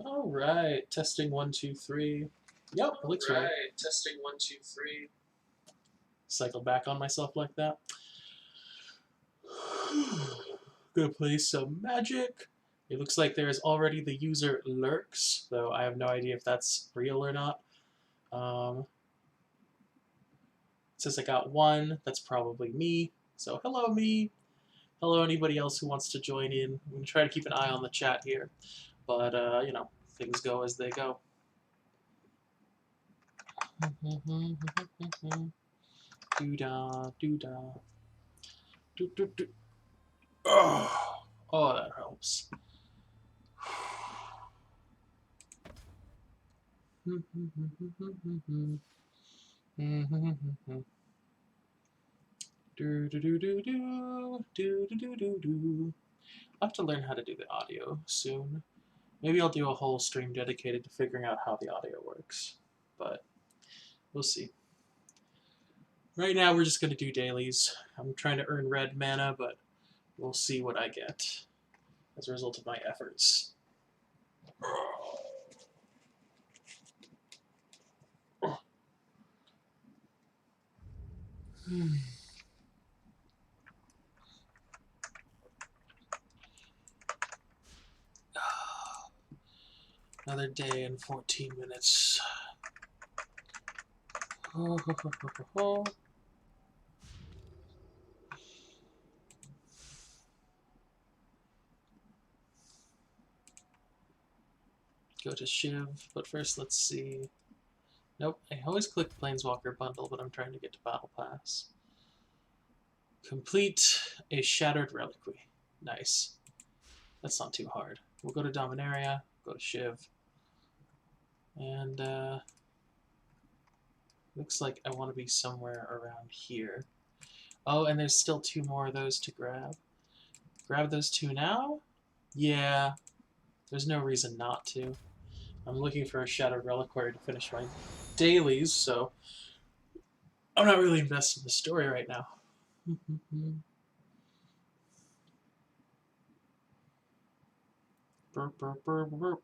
All right, testing 1, 2, 3. Yep, it looks right. Testing 1, 2, 3. Cycle back on myself like that. Gonna play some Magic. It looks like there's already the user lurks, though I have no idea if that's real or not. It says I got 1. That's probably me. So hello, me. Hello, anybody else who wants to join in. I'm gonna try to keep an eye on the chat here, but you know, things go as they go. Doo-da, doo-da. Doo-doo-doo. Oh, that helps. I'll have to learn how to do the audio soon. Maybe I'll do a whole stream dedicated to figuring out how the audio works, but we'll see. Right now, we're just going to do dailies. I'm trying to earn red mana, but we'll see what I get as a result of my efforts. Another day and 14 minutes. Go to Shiv, but first let's see. Nope, I always click Planeswalker Bundle, but I'm trying to get to Battle Pass. Complete a Shattered Reliquary. Nice. That's not too hard. We'll go to Dominaria, go to Shiv, and looks like I want to be somewhere around here. Oh, and there's still 2 more of those to grab. Grab those 2 now? Yeah, there's no reason not to. I'm looking for a Shattered Reliquary to finish my dailies, so I'm not really invested in the story right now. Burp, burp, burp, burp.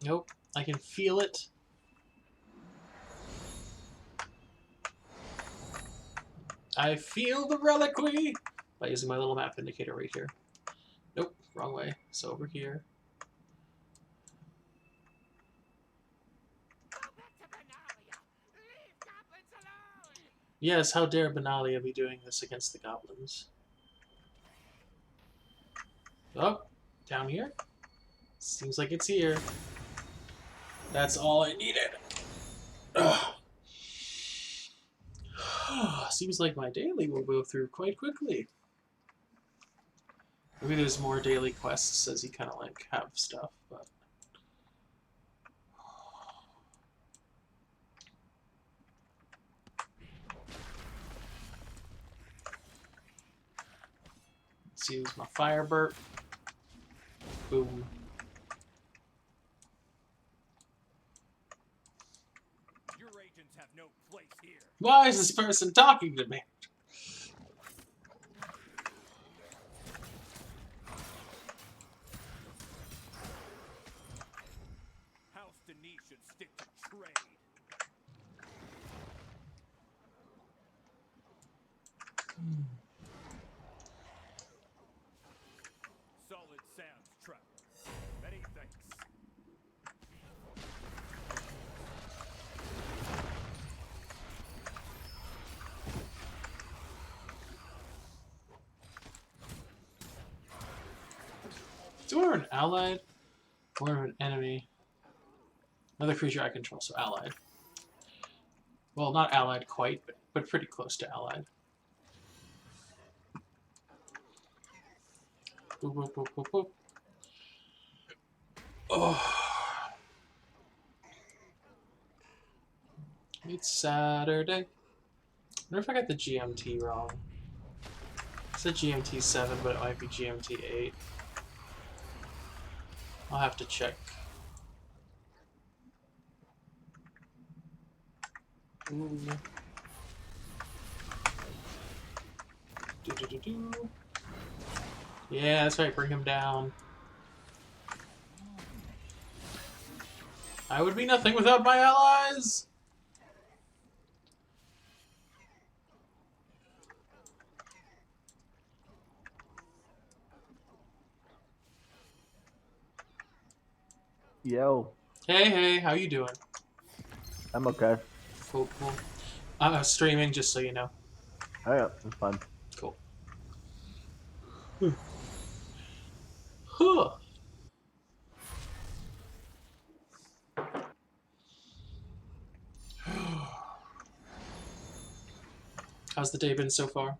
Nope, I can feel it. I feel the reliquary by using my little map indicator right here. Nope, wrong way. So over here. Yes, how dare Benalia be doing this against the goblins? Oh, down here? Seems like it's here. That's all I needed. Ugh. Seems like my daily will go through quite quickly. Maybe there's more daily quests as you kind of like have stuff, but... Let's use my fire burp. Boom. Your agents have no place here. Why is this person talking to me? House Denis should stick to trade. Solid sounds, Trevor. Many thanks. Do I have an allied or an enemy? Another creature I control, so allied. Well, not allied quite, but pretty close to allied. Boop, boop, boop, boop, boop. Oh. It's Saturday. I wonder if I got the GMT wrong. It said GMT 7, but it might be GMT 8. I'll have to check. Ooh. Do. Yeah, that's right. Bring him down. I would be nothing without my allies. Yo, Hey, how you doing? I'm okay. Cool. I'm streaming, just so you know. Oh yeah, it's fun. Cool. Huh. How's the day been so far?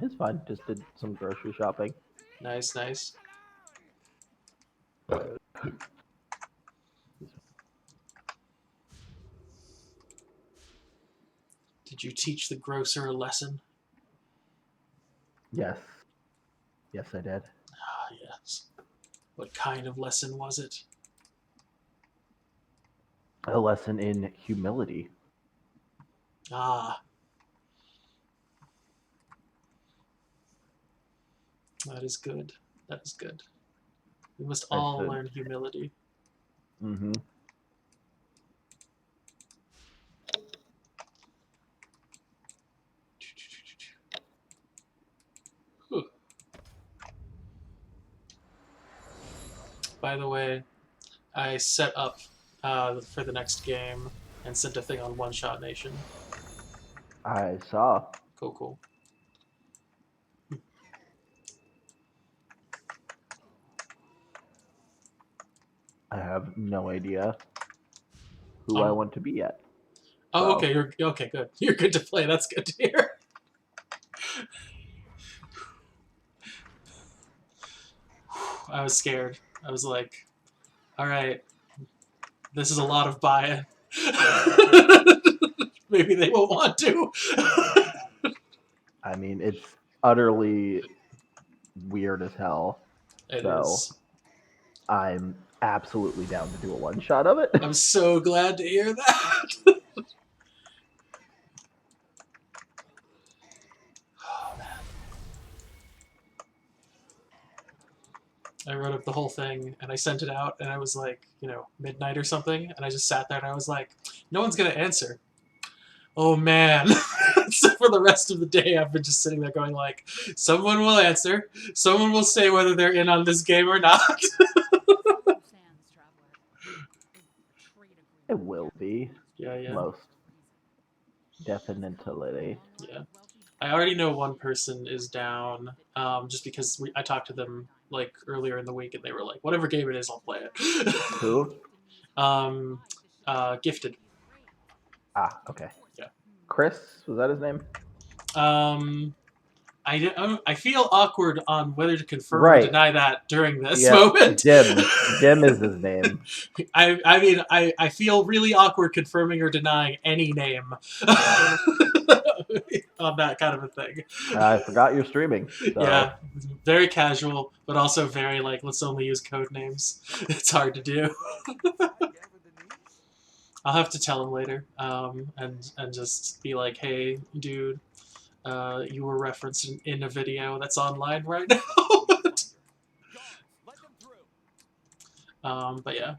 It's fun. Just did some grocery shopping. Nice. Did you teach the grocer a lesson? Yes. Yes, I did. Ah, yes. What kind of lesson was it? A lesson in humility. Ah. That is good. That is good. We must all should. learn humility. Mm-hmm. Whew. By the way, I set up for the next game and sent a thing on One Shot Nation. I saw. Cool. I have no idea who I want to be yet. Oh, So- okay. You're okay. Good. You're good to play. That's good to hear. I was scared. I was like, all right, this is a lot of buy-in. Maybe they won't want to. I mean, it's utterly weird as hell. It So- is. I'm absolutely down to do a one shot of it. I'm so glad to hear that. Oh, man. I wrote up the whole thing and I sent it out and I was like, midnight or something, and I just sat there and I was like, no one's gonna answer. Oh man. So for the rest of the day I've been just sitting there going like, someone will answer, someone will say whether they're in on this game or not. It will be. Yeah. Most definitely. Yeah. I already know one person is down, just because I talked to them like earlier in the week and they were like, whatever game it is, I'll play it. Who? Gifted. Ah, okay. Yeah. Chris, was that his name? I feel awkward on whether to confirm or Right. deny that during this Yeah, moment. Dim. Dim is his name. I mean, I feel really awkward confirming or denying any name on that kind of a thing. I forgot you're streaming. So. Yeah, very casual, but also very like, let's only use code names. It's hard to do. I'll have to tell him later, and just be like, hey, dude, you were referenced in a video that's online right now. Guards, let them through. But yeah.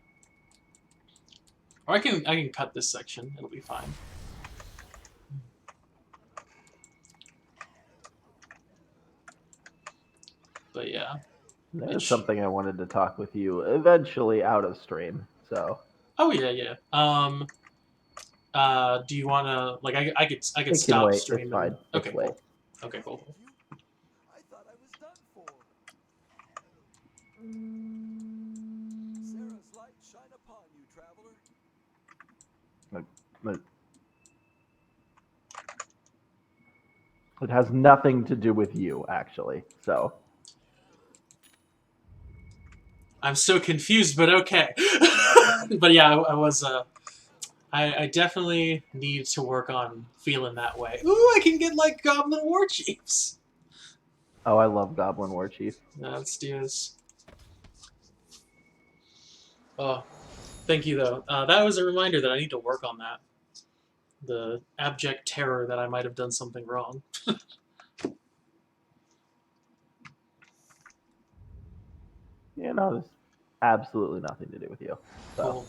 Or I can cut this section. It'll be fine. But yeah. There's something I wanted to talk with you eventually out of stream. So Oh yeah. Do you want to like I could it can stop wait. streaming. It's fine. Okay, Let's wait. cool. Okay, cool. I thought I was done for. Sarah's light shine upon you, traveler. But it has nothing to do with you, actually. So I'm so confused, but okay. But yeah, I was I definitely need to work on feeling that way. Ooh, I can get like Goblin War Chiefs. oh, I love Goblin War Chief. Let's do this. Oh, thank you though. That was a reminder that I need to work on that. The abject terror that I might have done something wrong. You know, there's absolutely nothing to do with you. So, Cool.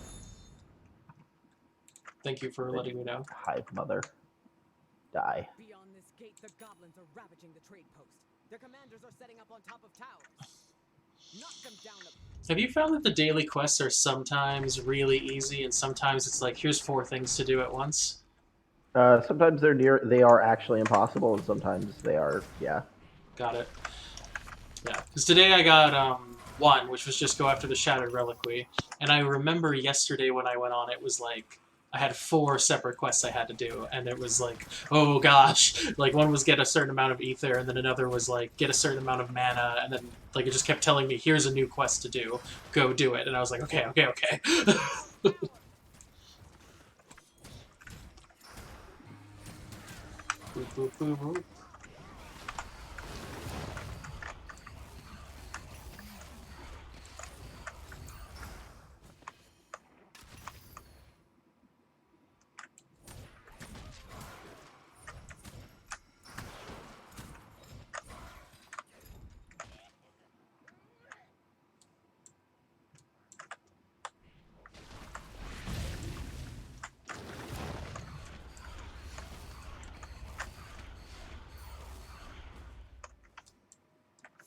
Thank you for letting me know. hive mother, die. Beyond this gate, the goblins are ravaging the trade post. Their commanders are setting up on top of towers. Knock them down. Have you found that the daily quests are sometimes really easy and sometimes it's like, here's 4 things to do at once? Sometimes they are actually impossible, and sometimes they are, yeah. Got it. Yeah, because today I got 1, which was just go after the Shattered Reliquary, and I remember yesterday when I went on, it was like, I had 4 separate quests I had to do, and it was like, oh gosh, like one was get a certain amount of ether, and then another was like, get a certain amount of mana, and then like it just kept telling me, here's a new quest to do, go do it, and I was like, okay. Boop, boop, boop, boop.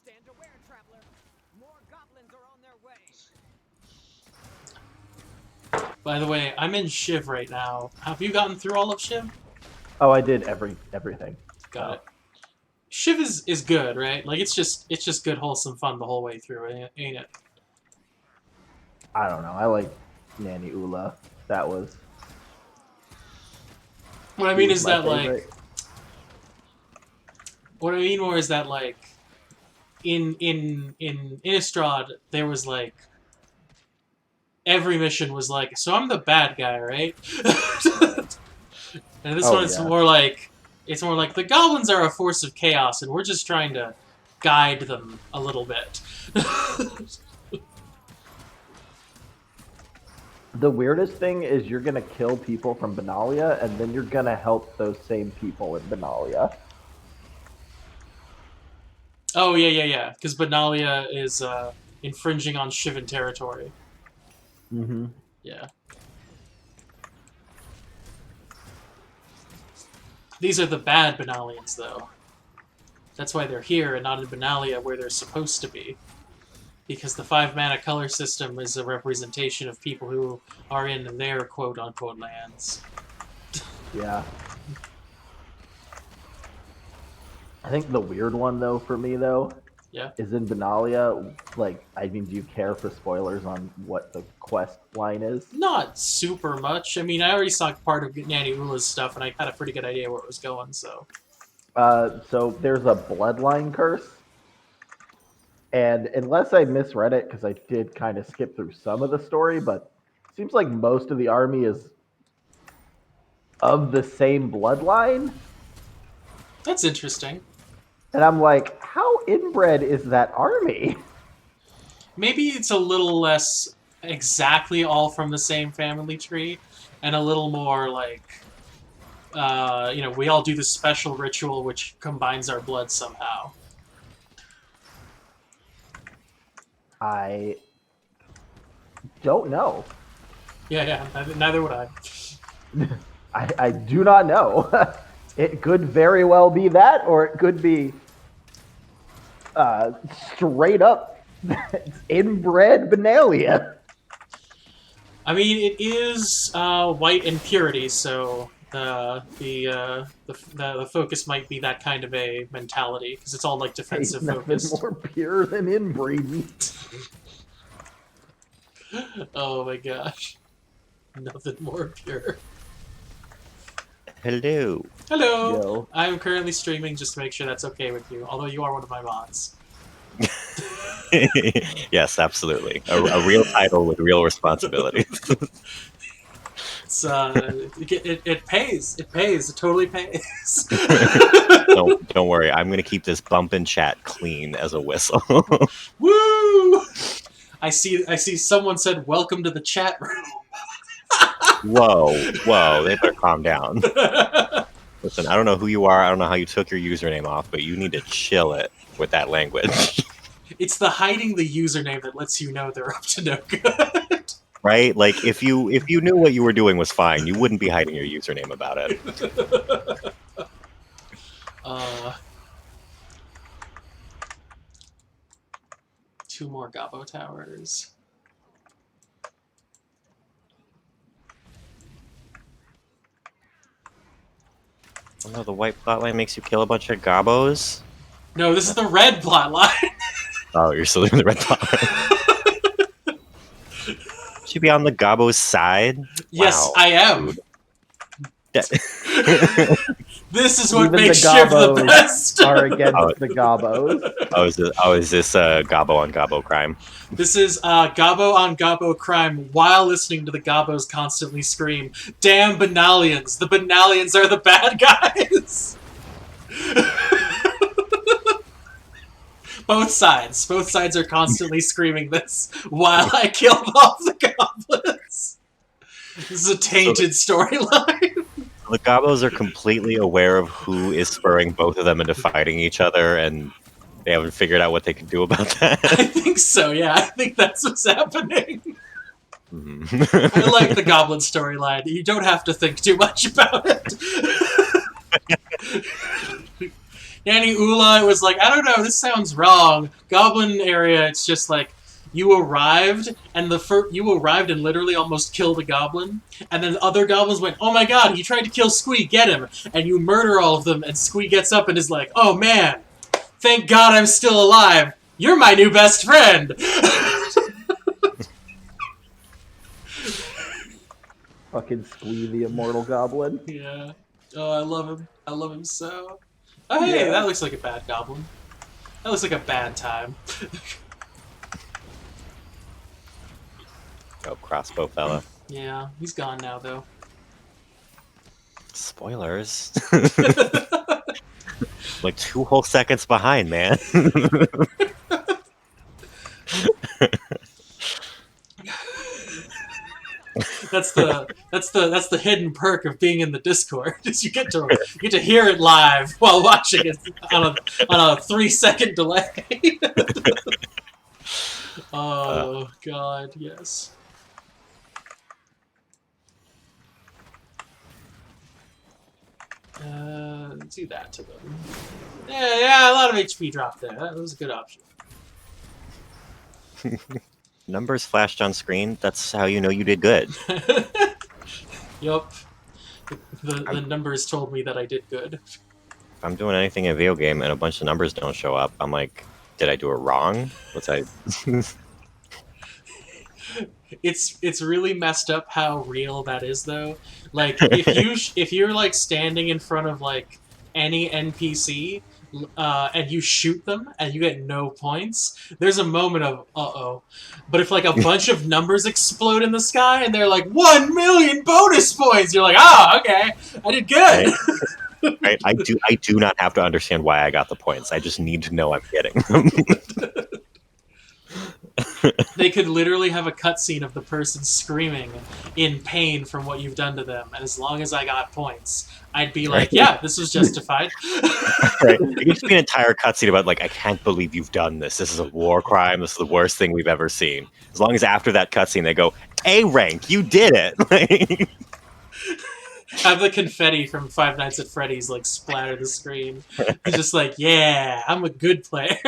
Stand aware, traveler. More goblins are on their way. By the way, I'm in Shiv right now. Have you gotten through all of Shiv? Oh, I did everything. Got it. Shiv is good, right? Like it's just good, wholesome fun the whole way through, ain't it? I don't know. I like Nanny Ula. That was. What I mean is my that favorite. like, what I mean more is that like, in Innistrad there was like, every mission was like, so I'm the bad guy, right? And this one it's yeah. more like, the goblins are a force of chaos, and we're just trying to guide them a little bit. The weirdest thing is you're gonna kill people from Benalia, and then you're gonna help those same people in Benalia. Oh yeah. Because Benalia is infringing on Shivan territory. Mm-hmm. Yeah. These are the bad Benalians, though. That's why they're here and not in Benalia where they're supposed to be. Because the 5-mana color system is a representation of people who are in their quote-unquote lands. Yeah. I think the weird one, though, for me, though, Yeah. is in Benalia. Like, I mean, do you care for spoilers on what the quest line is? Not super much. I mean, I already saw part of Nanny Ula's stuff, and I had a pretty good idea where it was going, so... So there's a bloodline curse. And unless I misread it, because I did kind of skip through some of the story, but it seems like most of the army is of the same bloodline. That's interesting. And I'm like, how inbred is that army? Maybe it's a little less exactly all from the same family tree, and a little more like, we all do this special ritual which combines our blood somehow. I don't know. Yeah, neither would I. I do not know. It could very well be that, or it could be straight up inbred Benalia. I mean, it is white and purity, so the focus might be that kind of a mentality because it's all like defensive Nothing focused. more pure than inbreeding. Oh my gosh, nothing more pure. Hello. Hello. Yo. I'm currently streaming just to make sure that's okay with you. Although you are one of my mods. Yes, absolutely. A real title with real responsibilities. It's it pays. It pays. It totally pays. Don't worry. I'm gonna keep this bump in chat clean as a whistle. Woo! I see someone said welcome to the chat room. Whoa, they better calm down. Listen, I don't know who you are, I don't know how you took your username off, but you need to chill it with that language. It's the hiding the username that lets you know they're up to no good. Right? Like, if you knew what you were doing was fine, you wouldn't be hiding your username about it. Two more Gobbo towers. Oh no, the white plotline makes you kill a bunch of gobos? No, this is the red plotline. Oh, you're still doing the red plotline. Should be on the gobbo's side? Yes, Wow, I am. dude. This is what Even makes the Shiv the Gobbos best. are against the Gobbos. Is this Gobbo on Gobbo crime? This is Gobbo on Gobbo crime while listening to the Gobbos constantly scream, "Damn Banalians! The Banalians are the bad guys!" Both sides are constantly screaming this while I kill off the goblins. This is a tainted storyline. The Gobbos are completely aware of who is spurring both of them into fighting each other, and they haven't figured out what they can do about that. I think so, yeah. I think that's what's happening. Mhm. I like the goblin storyline. You don't have to think too much about it. Danny Ula was like, I don't know, this sounds wrong. Goblin area, it's just like, you arrived and literally almost killed a goblin, and then other goblins went, oh my god, he tried to kill Squee, get him, and you murder all of them, and Squee gets up and is like, oh man, thank god I'm still alive, you're my new best friend. Fucking Squee the immortal goblin. Yeah. Oh, I love him so. Oh hey, Yeah. that looks like a bad goblin. That looks like a bad time. Oh, crossbow fella. Yeah, he's gone now though. Spoilers. Like 2 whole seconds behind, man. That's the hidden perk of being in the Discord. Is you get to hear it live while watching it on a 3-second delay. Oh god, yes. Do that to them. Yeah, a lot of HP drop there. That was a good option. Numbers flashed on screen. That's how you know you did good. Yup. The numbers told me that I did good. If I'm doing anything in a video game and a bunch of numbers don't show up, I'm like, did I do it wrong? What's I? It's really messed up how real that is though. Like if you're like standing in front of like any NPC and you shoot them and you get no points, there's a moment of uh-oh. But if like a bunch of numbers explode in the sky and they're like 1 million bonus points, you're like, oh, okay, I did good. I do not have to understand why I got the points. I just need to know I'm getting them. They could literally have a cutscene of the person screaming in pain from what you've done to them, and as long as I got points, I'd be like, yeah, this was justified. Right. It could just be an entire cutscene about like, I can't believe you've done this. This is a war crime. This is the worst thing we've ever seen. As long as after that cutscene they go, A rank, you did it. Have the confetti from Five Nights at Freddy's like splatter the screen. It's just like, yeah, I'm a good player.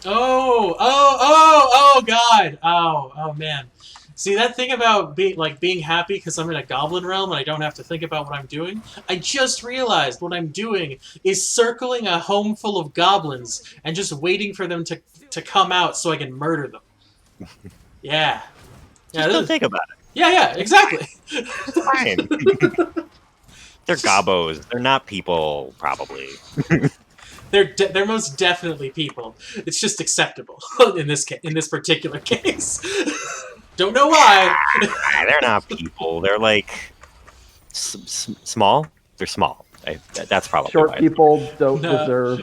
Oh god. Oh man. See, that thing about being happy because I'm in a goblin realm and I don't have to think about what I'm doing? I just realized what I'm doing is circling a home full of goblins and just waiting for them to come out so I can murder them. Yeah. Just don't think about it. Yeah, exactly. It's fine. They're gobbos. They're not people, probably. They're most definitely people. It's just acceptable in this particular case. Don't know why. They're not people. They're like small. They're small. That's probably Short why. people don't No. deserve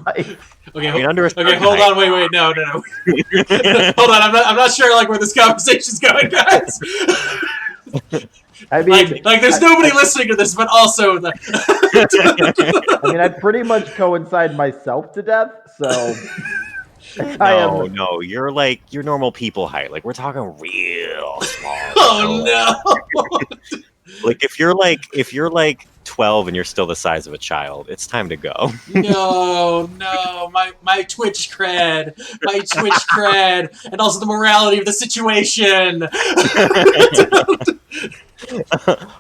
life. Okay, I mean, under a okay, certain hold height. on, wait, no. Hold on, I'm not sure like where this conversation's going, guys. I mean, like there's nobody listening to this, but also the. I mean, I pretty much coincide myself to death, so No, you're normal people height. Like we're talking real small. Oh no! Like if you're like 12 and you're still the size of a child, it's time to go. No, my Twitch cred, and also the morality of the situation.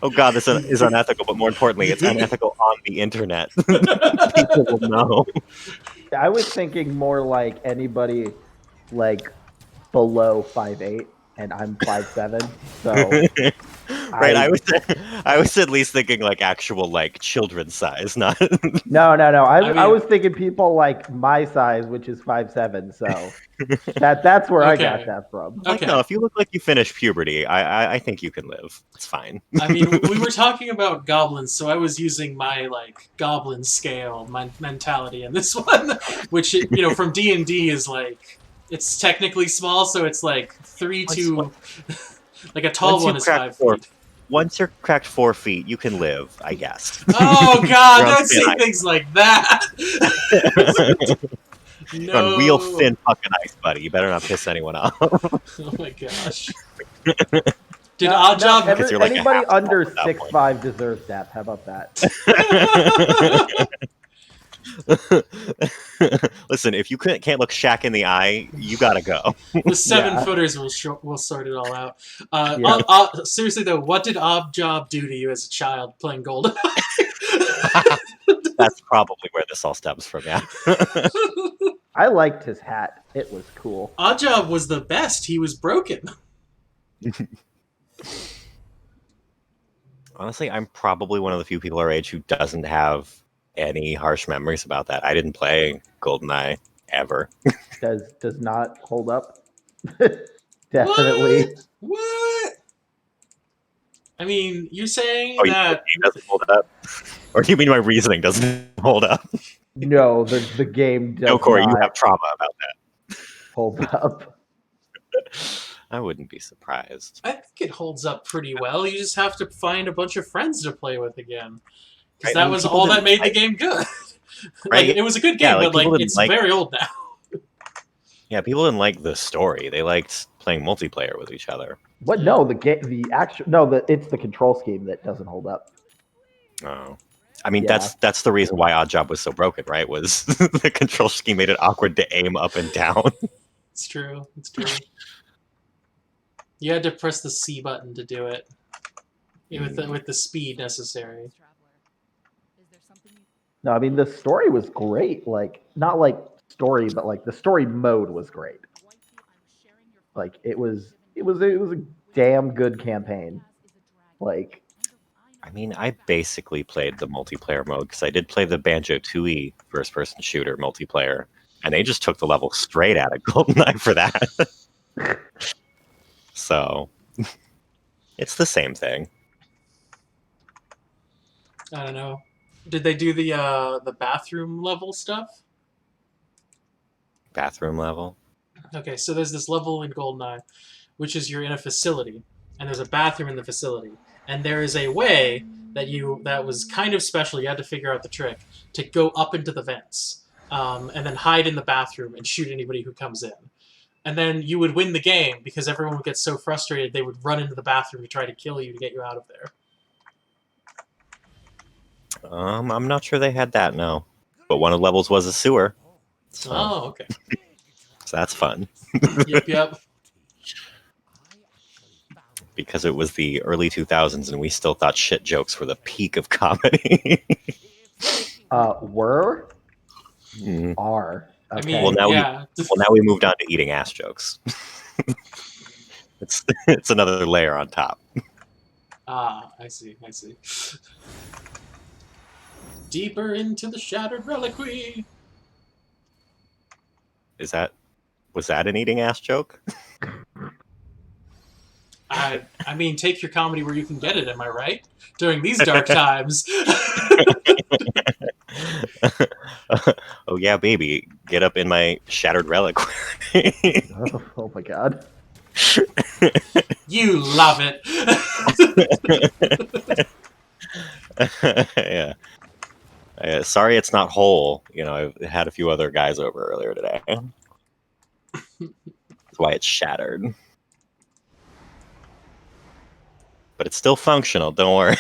Oh god, this is unethical, but more importantly, it's unethical on the internet. People will know. I was thinking more like anybody like below 5'8", and I'm 5'7", so Right, I was at least thinking like actual like children's size, not no. I mean- was thinking people like my size, which is 5'7", so that's where I Okay. got that from. like, Okay. no, if you look like you finished puberty, I think you can live. It's fine. I mean, we were talking about goblins, so I was using my like goblin scale, my mentality in this one, which from D&D is like it's technically small, so it's like 3 to like a tall Once you one is crack 5 4 feet. Once you're cracked 4 feet, you can live, I guess. Oh God! You're on Don't say thin ice. things like that. You're No. on real thin fucking ice, buddy. You better not piss anyone off. Oh my gosh. Did No, Oddjob Because you're like a anybody half under at that point. 6'5" deserves death. How about that? Listen, if you can't look Shaq in the eye, you gotta go. The 7 Yeah. footers will sort it all out. Yeah. Seriously though, what did Oddjob do to you as a child playing Golden? That's probably where this all stems from, yeah. I liked his hat. It was cool. Oddjob was the best. He was broken. Honestly, I'm probably one of the few people our age who doesn't have any harsh memories about that. I didn't play GoldenEye ever. Does not hold up. Definitely. What? I mean, you're saying Oh, you that think it doesn't hold up? Or do you mean my reasoning doesn't hold up? No, the game does No, Corey, you not have trauma about that. hold up. I wouldn't be surprised. I think it holds up pretty well. You just have to find a bunch of friends to play with again. Because Right, that and was people all that didn't made the like- game good. Right. It was a good Yeah, game, like, but like people didn't it's like- very old now. Yeah, people didn't like the story. They liked playing multiplayer with each other. What? No, it's the control scheme that doesn't hold up. Oh. I mean, Yeah. that's the reason why Oddjob was so broken, right? Was the control scheme made it awkward to aim up and down. It's true. It's true. You had to press the C button to do it. With the speed necessary. No, I mean the story was great. Like not like story, but like the story mode was great. Like it was a damn good campaign. Like I mean, I basically played the multiplayer mode because I did play the Banjo-Tooie first-person shooter multiplayer, and they just took the level straight out of GoldenEye for that. So, it's the same thing. I don't know. Did they do the bathroom level stuff? Bathroom level. Okay, so there's this level in GoldenEye, which is you're in a facility, and there's a bathroom in the facility, and there is a way that was kind of special. You had to figure out the trick to go up into the vents, and then hide in the bathroom and shoot anybody who comes in, and then you would win the game because everyone would get so frustrated they would run into the bathroom to try to kill you to get you out of there. I'm not sure they had that, no. But one of the levels was a sewer. So, Oh, okay. so that's fun. Yep. Because it was the early 2000s and we still thought shit jokes were the peak of comedy. were Mm. are I okay. mean, Well, now yeah. Well, now we moved on to eating ass jokes. It's another layer on top. Ah, I see. Deeper into the shattered reliquary. Was that an eating ass joke? I mean, take your comedy where you can get it. Am I right? During these dark times. Oh yeah, baby, get up in my shattered relic. Oh my god. You love it. Yeah. Sorry it's not whole. You know, I've had a few other guys over earlier today. That's why it's shattered. But it's still functional, don't worry.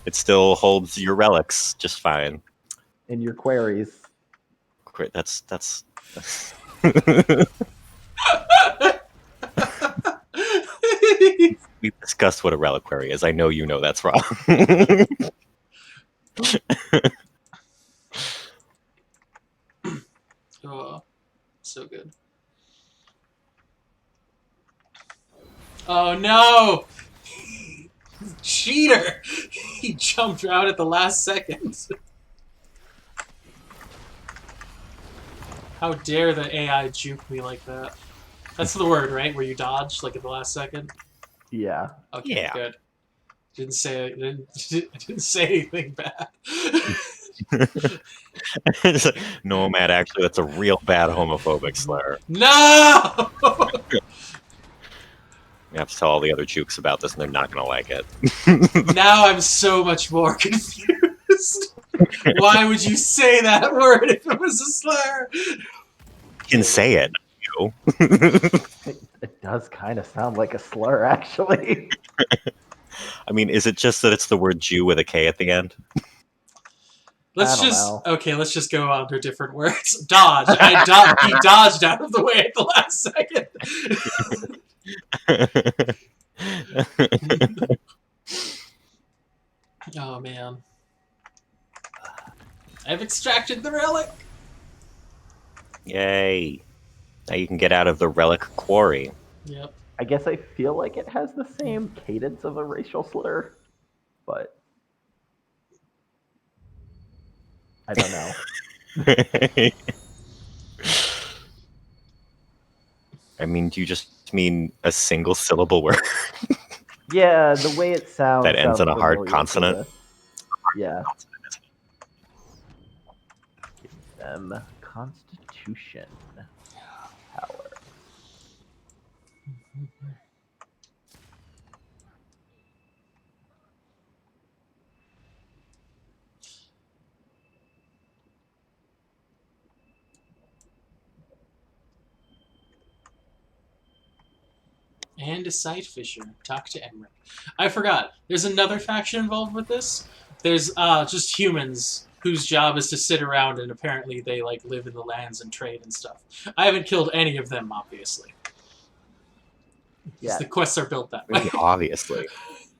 It still holds your relics just fine. In your queries. Great, that's we've discussed what a reliquary is. I know you know that's wrong. Oh, so good. Oh no! Cheater! He jumped out at the last second. How dare the AI juke me like that? That's the word, right? Where you dodge, like at the last second? Yeah. Okay, Yeah. good. Didn't say anything bad. No, Matt, actually, that's a real bad homophobic slur. No! You have to tell all the other jukes about this, and they're not going to like it. Now I'm so much more confused. Why would you say that word if it was a slur? You can say it. You. It does kind of sound like a slur, actually. I mean, is it just that it's the word Jew with a K at the end? Let's I don't just know. okay. Let's just go on to different words. Dodge. He dodged out of the way at the last second. Oh man, I've extracted the relic. Yay. Now you can get out of the relic quarry. Yep. I guess I feel like it has the same cadence of a racial slur, but I don't know. I mean, do you just mean a single syllable word? Yeah, the way it sounds. That ends sounds in a hard familiar to consonant? the- Yeah. Give them Constitution power. And a sight fisher. Talk to Emmerich. I forgot. There's another faction involved with this. There's just humans whose job is to sit around and apparently they like live in the lands and trade and stuff. I haven't killed any of them, obviously. Yeah. The quests are built that way. Really, obviously.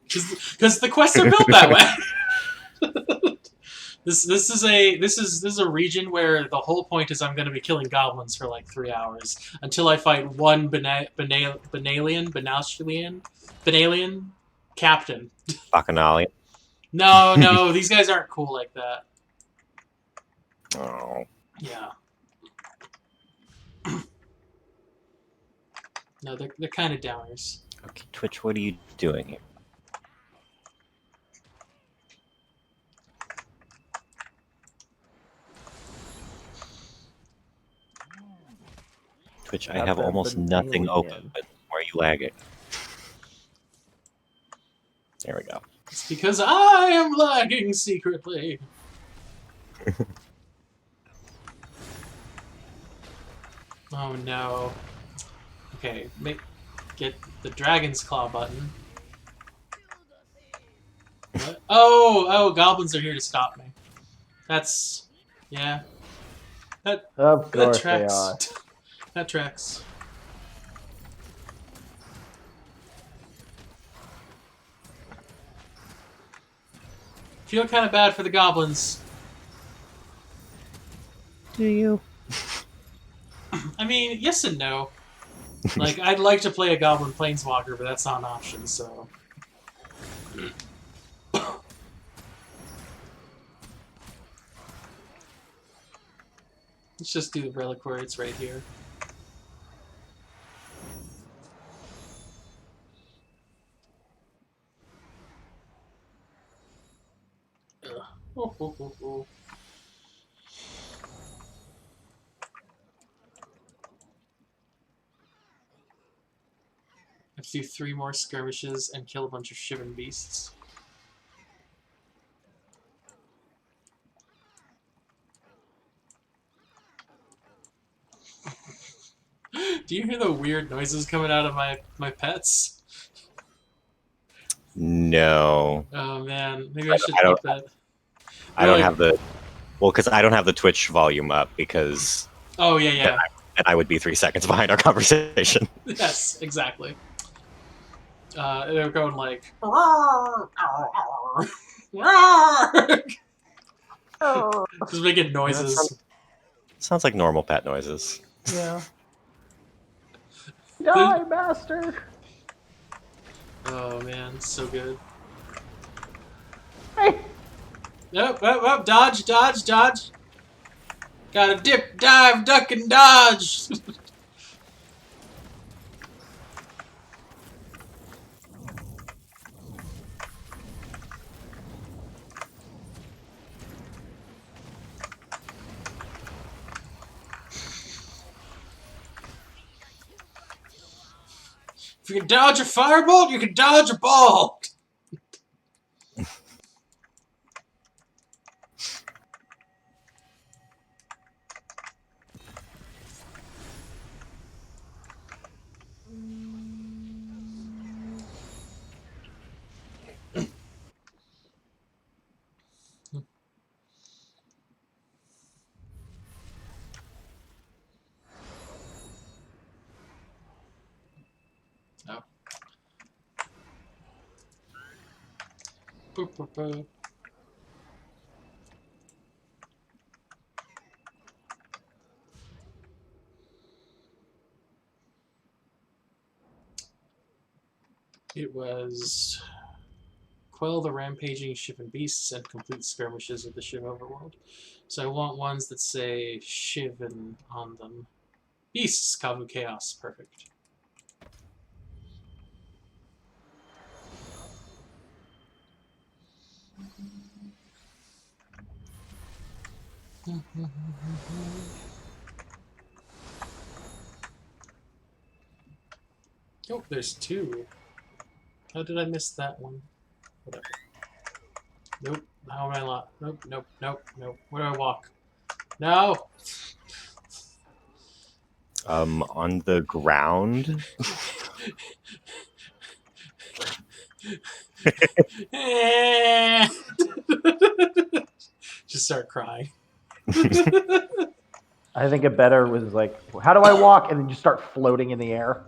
Because the quests are built that way. This is a region where the whole point is I'm going to be killing goblins for like 3 hours until I fight one Banalian captain. Bacchanalian. No, these guys aren't cool like that. Oh. Yeah. No, they're kind of downers. Okay, Twitch, what are you doing here? Twitch, I Got have that almost banana nothing again. open. But why are you lagging? There we go. It's because I am lagging secretly. Oh no. Okay, get the Dragon's Claw button. What? Oh, goblins are here to stop me. That's... yeah. Of That course they tracks. are. That tracks. Feel kind of bad for the goblins. Do you? I mean, yes and no. Like, I'd like to play a Goblin Planeswalker, but that's not an option, so... Let's just do the Reliquary, it's right here. Oh, oh, oh, oh. I have to do 3 more skirmishes and kill a bunch of Shivan beasts. Do you hear the weird noises coming out of my pets? No, Oh man, maybe I should I don't- keep that. I don't Really? have the. Well, because I don't have the Twitch volume up because Oh yeah, yeah. then I would be 3 seconds behind our conversation. Yes, exactly. They're going like. Just making noises. Sounds like normal pet noises. Yeah. Die, master! Oh man, so good. Hey! Nope, nope, nope, dodge, dodge, dodge. Gotta dip, dive, duck, and dodge. If you can dodge a firebolt, you can dodge a ball. Oh. Boop, boop, boop. It was quell the rampaging Shivan beasts and complete skirmishes with the Shiv overworld. So I want ones that say Shivan on them. Beasts, Kavu Chaos, perfect. Oh, there's 2. How did I miss that one? Whatever. Nope. How am I not? Nope, nope, nope, nope. Where do I walk? No! On the ground. Just start crying. I think it better was like, how do I walk? And then you start floating in the air.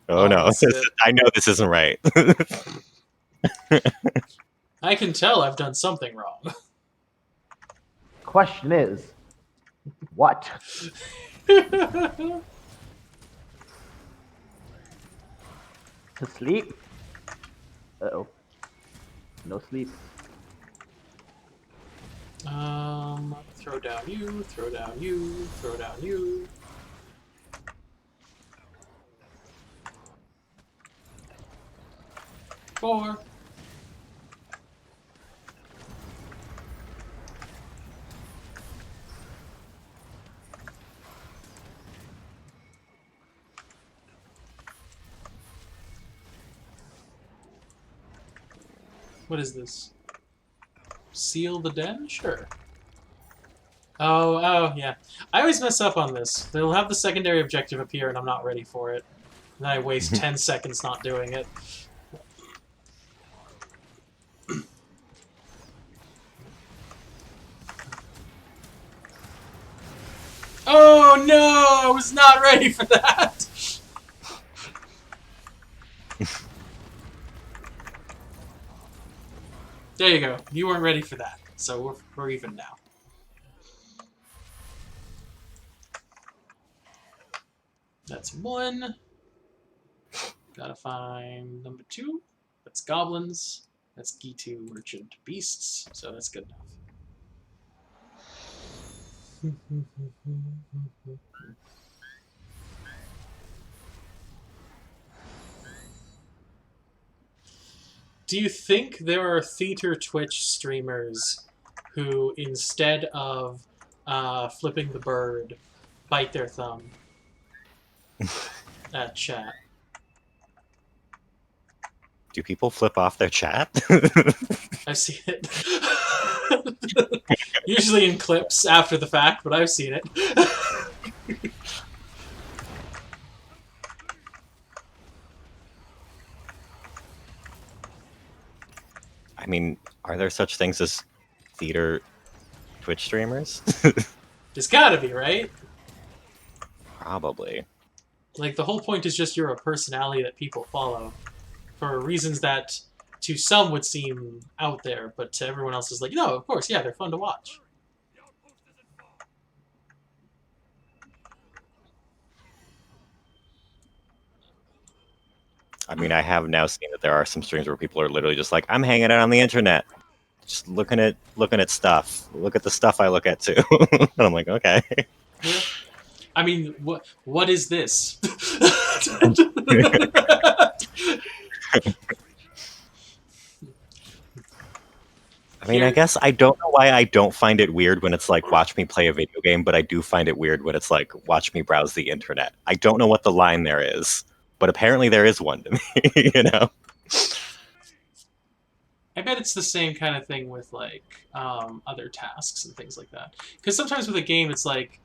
Oh no! that's it. I know this isn't right. I can tell I've done something wrong. Question is, what? To sleep? Uh-oh. No sleep. Throw down you, throw down you, throw down you. Four. What is this? Seal the den? Sure. Oh, yeah. I always mess up on this. They'll have the secondary objective appear and I'm not ready for it. And then I waste 10 seconds not doing it. Oh no! I was not ready for that! There you go. You weren't ready for that. So we're even now. That's 1. Gotta find number 2. That's goblins. That's Gitu merchant beasts. So that's good enough. Do you think there are theater Twitch streamers who, instead of flipping the bird, bite their thumb at chat? Do people flip off their chat? I've seen it. Usually in clips after the fact, but I've seen it. I mean, are there such things as theater Twitch streamers? There's gotta be, right? Probably. Like, the whole point is just you're a personality that people follow for reasons that to some would seem out there, but to everyone else is like, no, of course, yeah, they're fun to watch. I mean, I have now seen that there are some streams where people are literally just like, I'm hanging out on the internet, just looking at stuff. Look at the stuff I look at too. And I'm like, okay. Yeah. I mean, what is this? I mean, I guess I don't know why I don't find it weird when it's like, watch me play a video game, but I do find it weird when it's like, watch me browse the internet. I don't know what the line there is, but apparently there is one to me, you know? I bet it's the same kind of thing with, like, other tasks and things like that. Because sometimes with a game, it's like,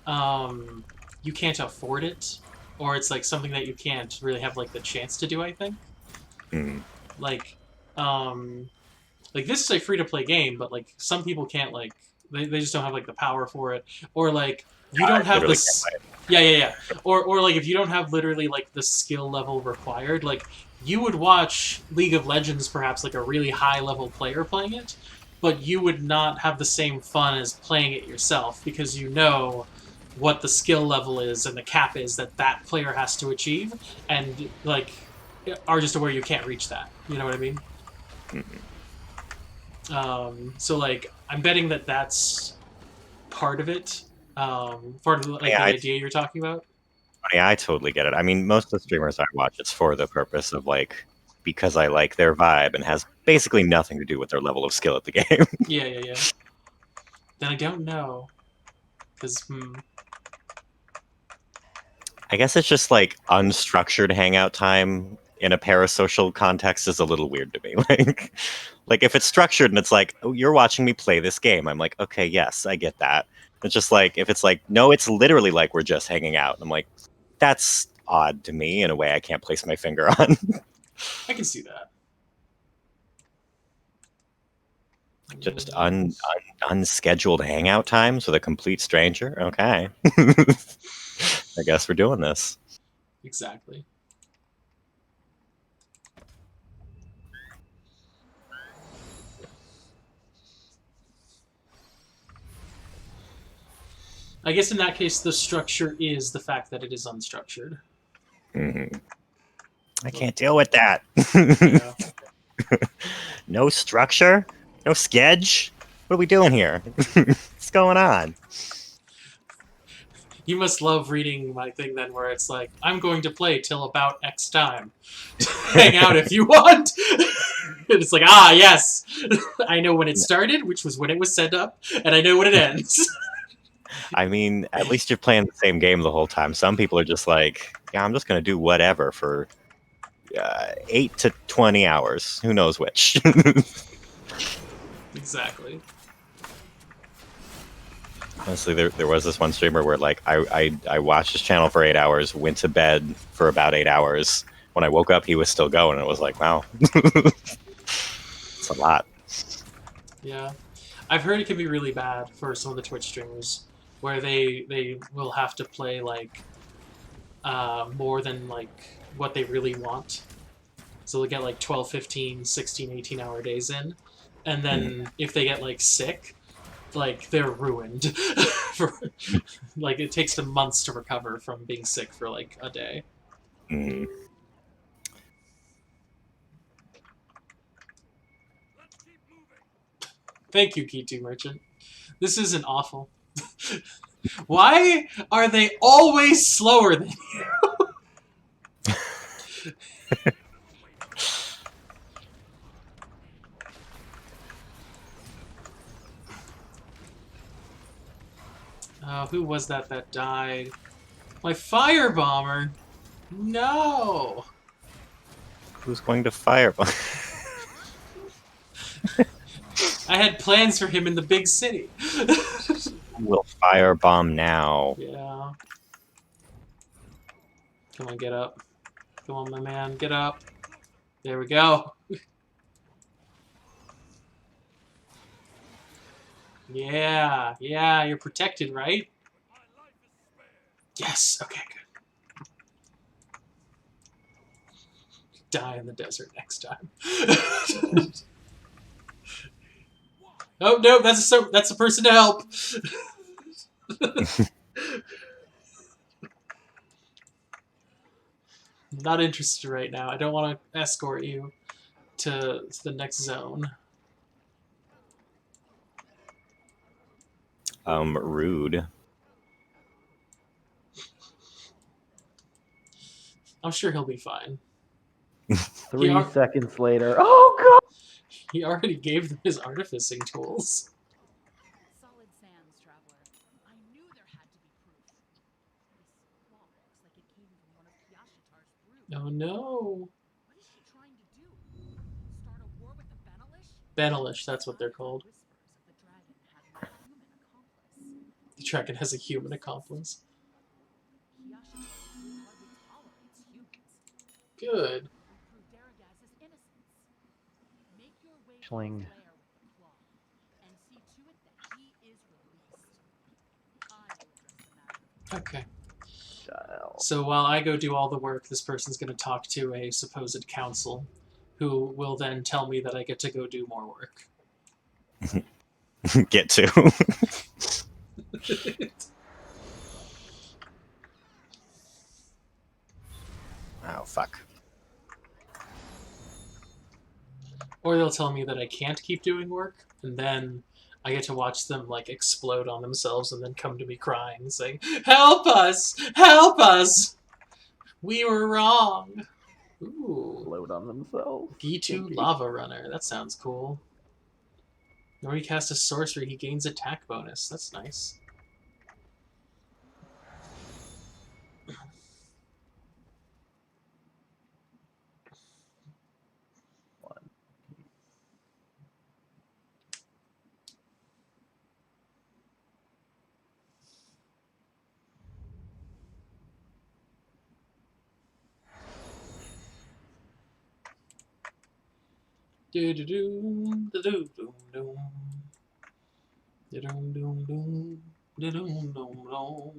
you can't afford it, or it's like something that you can't really have, like, the chance to do, I think. Like, this is a free-to-play game, but, like, some people can't, like, they just don't have, like, the power for it. Or, like, you don't have this... Yeah. Or, like, if you don't have literally, like, the skill level required, like, you would watch League of Legends, perhaps, like, a really high-level player playing it, but you would not have the same fun as playing it yourself, because you know what the skill level is and the cap is that that player has to achieve, and, like, are just aware you can't reach that. You know what I mean? So, like, I'm betting that that's part of it. Part of like, the idea you're talking about. Yeah, I totally get it. I mean, most of the streamers I watch, it's for the purpose of, like, because I like their vibe and has basically nothing to do with their level of skill at the game. Yeah. Then I don't know. Because, I guess it's just, like, unstructured hangout time in a parasocial context is a little weird to me. Like if it's structured and it's like, oh, you're watching me play this game, I'm like, okay, yes, I get that. It's just like, if it's like, no, it's literally like we're just hanging out. I'm like, that's odd to me in a way I can't place my finger on. I can see that. Just unscheduled hangout times with a complete stranger? Okay. I guess we're doing this. Exactly. I guess in that case, the structure is the fact that it is unstructured. I can't deal with that. Yeah. No structure? No sketch? What are we doing here? What's going on? You must love reading my thing then where it's like, I'm going to play till about X time. Hang out if you want. And it's like, ah, yes. I know when it started, which was when it was set up, and I know when it ends. I mean, at least you're playing the same game the whole time. Some people are just like, yeah, I'm just going to do whatever for 8 to 20 hours. Who knows which? Exactly. Honestly, there was this one streamer where like I watched his channel for 8 hours, went to bed for about 8 hours. When I woke up, he was still going. And it was like, wow, it's a lot. Yeah. I've heard it can be really bad for some of the Twitch streamers, where they will have to play like more than like what they really want. So they'll get like 12, 15, 16, 18 hour days in. And then if they get like sick, like they're ruined. Like it takes them months to recover from being sick for like a day. Thank you, Key2 Merchant. This isn't awful. Why are they always slower than you? Oh, who was that died? My fire bomber! No! Who's going to firebomb? I had plans for him in the big city. Will firebomb now. Yeah. Come on, get up. Come on, my man, get up. There we go. Yeah, yeah, you're protected, right? Yes, okay, good. Die in the desert next time. Oh no, that's a person to help. Not interested right now. I don't want to escort you to the next zone. Rude. I'm sure he'll be fine. 3 seconds later. Oh god! He already gave them his artificing tools. Solid sands, traveler. I knew there had to be proof. This claw looks like it came from one of Kiashatar's brood. Oh no. What is she trying to do? Start a war with the Benelish? Benelish, that's what they're called. Whispers of the The dragon dragon had a human accomplice. has a human accomplice. Kiashatar's brood hardly tolerates humans. Good. Prove Daragaz's innocence. Make your way to Schling. his lair with the claw, and see to it that he is released. I will address the matter. Okay. Child. So while I go do all the work, this person's going to talk to a supposed council, who will then tell me that I get to go do more work. Get to. Oh, fuck. Or they'll tell me that I can't keep doing work, and then I get to watch them like explode on themselves and then come to me crying, saying, "Help us! Help us! We were wrong!" Ooh. Load on themselves. G2 Lava Runner. That sounds cool. When he casts a sorcery, he gains attack bonus. That's nice. Do do do do do do do do do do do do do.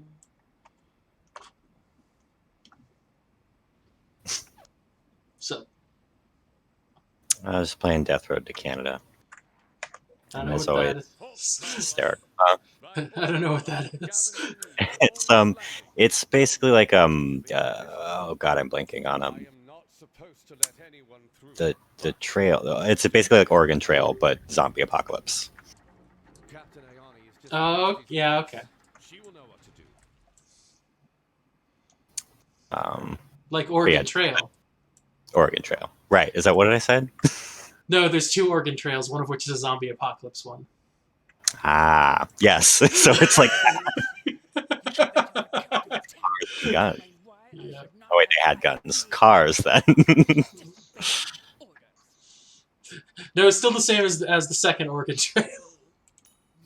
So I was playing Death Road to Canada. I don't know As what that always, is. hysterical. I don't know what that is. It's basically like oh god, I'm blanking on the trail. It's basically like Oregon Trail, but zombie apocalypse. Oh yeah, okay. Like Oregon yeah. Trail. Oregon Trail, right? Is that what I said? No, there's 2 Oregon Trails, one of which is a zombie apocalypse one. Ah, yes. So it's like guns. Yeah. Oh wait, they had guns. Cars then. No, it's still the same as the second Oregon Trail.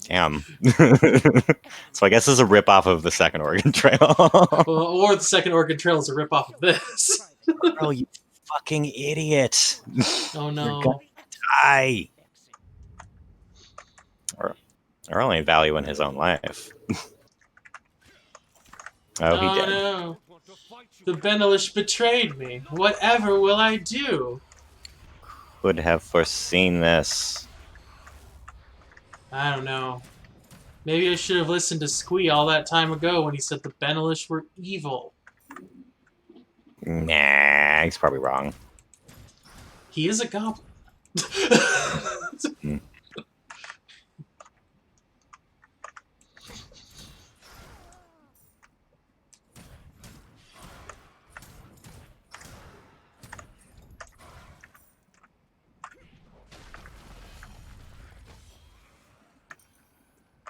Damn. So I guess it's a rip-off of the second Oregon Trail. Well, or the second Oregon Trail is a ripoff of this. Oh, you fucking idiot. Oh You're no. gonna die. Or only value in his own life. Oh, he did. No. The Benelish betrayed me. Whatever will I do? Could have foreseen this. I don't know. Maybe I should have listened to Squee all that time ago when he said the Benelish were evil. Nah, he's probably wrong. He is a goblin.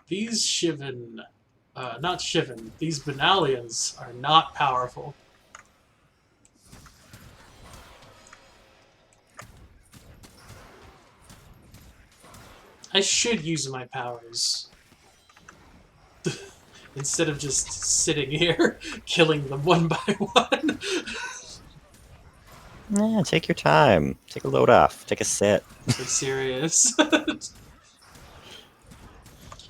These Shivan not Shivan. These Benalians are not powerful. I should use my powers. Instead of just sitting here, killing them one by one. Yeah, take your time. Take a load off. Take a sit. Are you serious?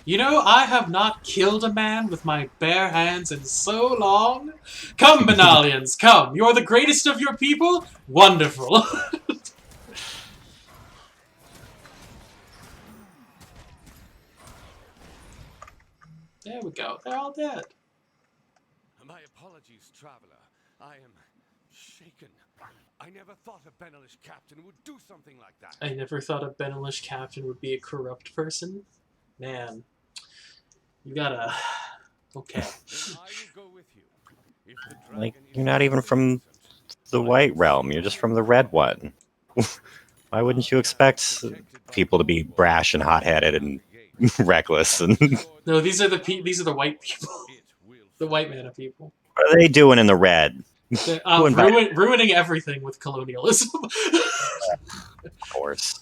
You know, I have not killed a man with my bare hands in so long. Come, Benalians, come. You're the greatest of your people. Wonderful. There we go. They're all dead. My apologies, traveler. I am shaken. I never thought a Benelish captain would do something like that. I never thought a Benelish captain would be a corrupt person. Man. You gotta... Okay. Then I will go with you. If the Like, dragon you're is not even from innocent, the White Realm. You're just from the Red one. Why wouldn't you expect people to be brash and hot-headed and reckless? And No, these are the white people. The white mana people. what are they doing in the Red? They're, Who invited- ruining everything with colonialism. Of course.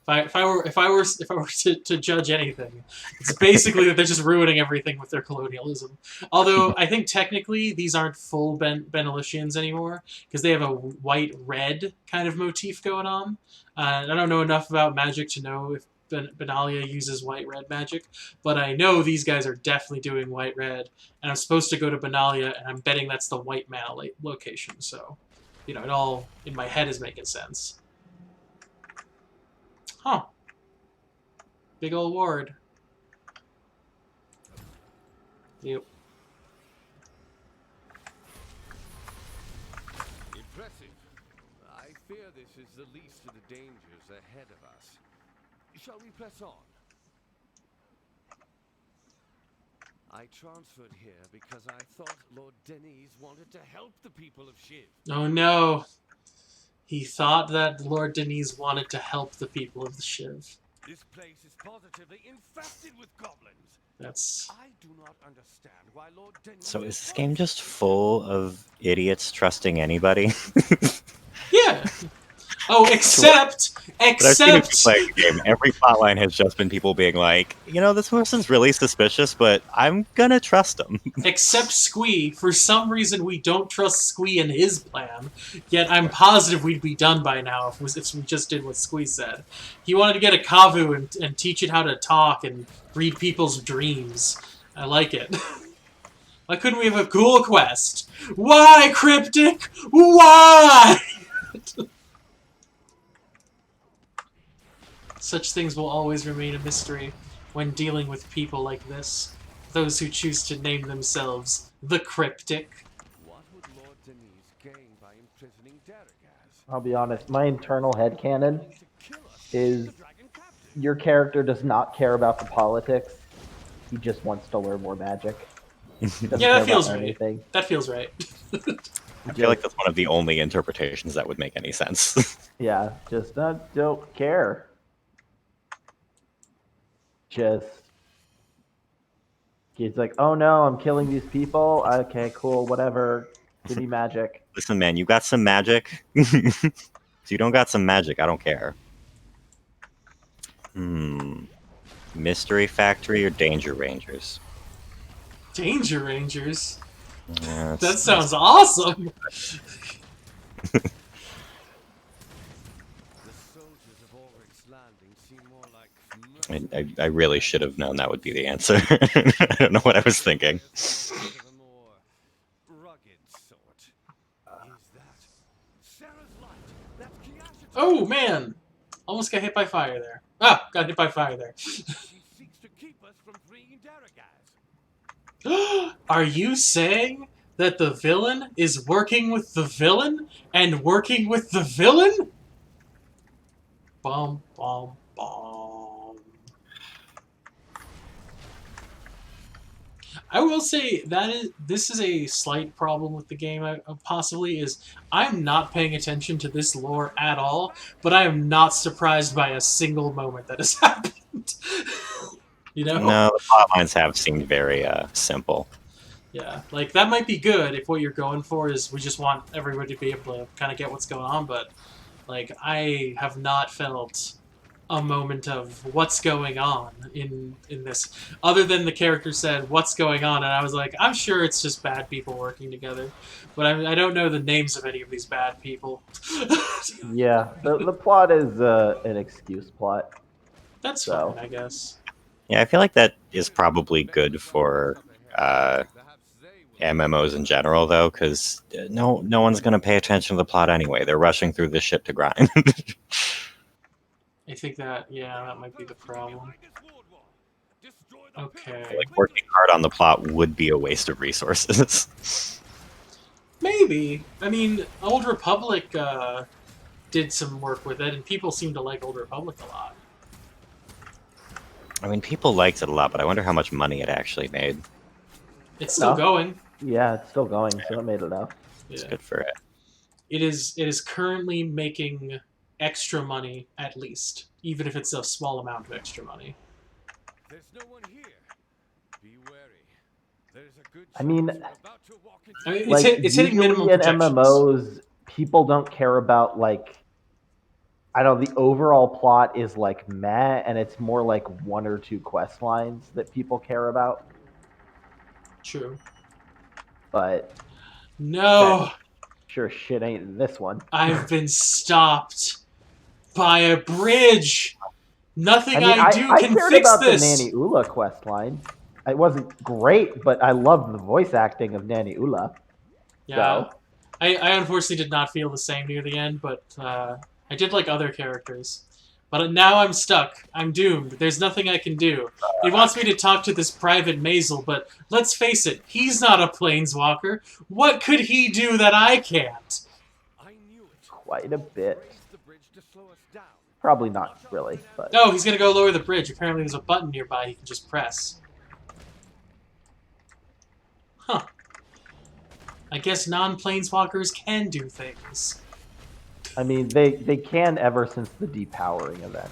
If I were to judge anything, it's basically that they're just ruining everything with their colonialism. Although I think technically these aren't full Benelicians anymore because they have a white-red kind of motif going on. I don't know enough about magic to know if Benalia uses white-red magic, but I know these guys are definitely doing white-red, and I'm supposed to go to Benalia, and I'm betting that's the white mana location. So, you know, it all in my head is making sense. Huh. Big ol' ward. Yep. Impressive. I fear this is the least of the dangers ahead of us. Shall we press on? I transferred here because I thought Lord Denis wanted to help the people of Shiv. Oh no. He thought that Lord Denis wanted to help the people of the Shiv. This place is positively infested with goblins. That's... I do not understand why Lord Denis... So is this game just full of idiots trusting anybody? Yeah! Oh, except... But I've seen it playing the game. Every plotline has just been people being like, you know, this person's really suspicious, but I'm gonna trust him. Except Squee. For some reason, we don't trust Squee and his plan. Yet I'm positive we'd be done by now if we just did what Squee said. He wanted to get a Kavu and teach it how to talk and read people's dreams. I like it. Why couldn't we have a cool quest? Why, Cryptic? Why? Such things will always remain a mystery when dealing with people like this. Those who choose to name themselves the Cryptic. What would Lord Denis gain by imprisoning Daragaz? I'll be honest, my internal headcanon To kill us, is the dragon captain. your character does not care about the politics. He just wants to learn more magic. He doesn't Yeah, care that feels about right. anything. That feels right. I feel like that's one of the only interpretations that would make any sense. Yeah, just don't care. Just he's like, oh no, I'm killing these people. Okay, cool, whatever. Give me magic. Listen, man, you got some magic? If you don't got some magic, I don't care. Mystery Factory or Danger Rangers? Danger Rangers? Yeah, That sounds awesome! The soldiers of Ulrich's landing seem more like I really should have known that would be the answer. I don't know what I was thinking. of a more rugged sort. Is that Sarah's light? That's Kiasha's Oh, man! Almost got hit by fire there. Ah, got hit by fire there. She seeks to keep us from freeing Daragaz. Are you saying that the villain is working with the villain and working with the villain? Bum, bum, bum. I will say this is a slight problem with the game. Possibly is I'm not paying attention to this lore at all, but I am not surprised by a single moment that has happened. You know? No, the plot lines have seemed very simple. Yeah, like that might be good if what you're going for is we just want everybody to be able to kind of get what's going on, but like I have not felt a moment of what's going on in this, other than the character said what's going on, and I was like, I'm sure it's just bad people working together, but I don't know the names of any of these bad people. Yeah, the plot is an excuse plot. That's So. fine, I guess. Yeah, I feel like that is probably good for MMOs in general, though, because no one's going to pay attention to the plot anyway. They're rushing through this shit to grind. I think that, yeah, that might be the problem. Okay. Like, working hard on the plot would be a waste of resources. Maybe. I mean, Old Republic did some work with it, and people seem to like Old Republic a lot. I mean, people liked it a lot, but I wonder how much money it actually made. It's still going. Yeah, it's still going, so it made enough. It's Yeah. good for it. It is currently making extra money, at least, even if it's a small amount of extra money. There's no one here. Be wary. There's a good I mean, chance you're about to walk into I mean, Like, it's hitting minimum usually in projections. MMOs, people don't care about, like, I don't know, the overall plot is like meh, and it's more like one or two quest lines that people care about. True. But No, sure shit ain't in this one. I've been stopped by a bridge. Nothing I do I can cared fix about this. the Nanny Ula quest line. It wasn't great, but I loved the voice acting of Nanny Ula. Yeah, So, I unfortunately did not feel the same near the end, but I did like other characters. But now I'm stuck. I'm doomed. There's nothing I can do. It wants me to talk to this private Mazel, but let's face it, he's not a planeswalker. What could he do that I can't? I knew it. quite a bit. Raise the bridge to slow us down. Probably not really, but No, he's gonna go lower the bridge. Apparently there's a button nearby he can just press. Huh. I guess non-planeswalkers can do things. I mean, they can ever since the depowering event.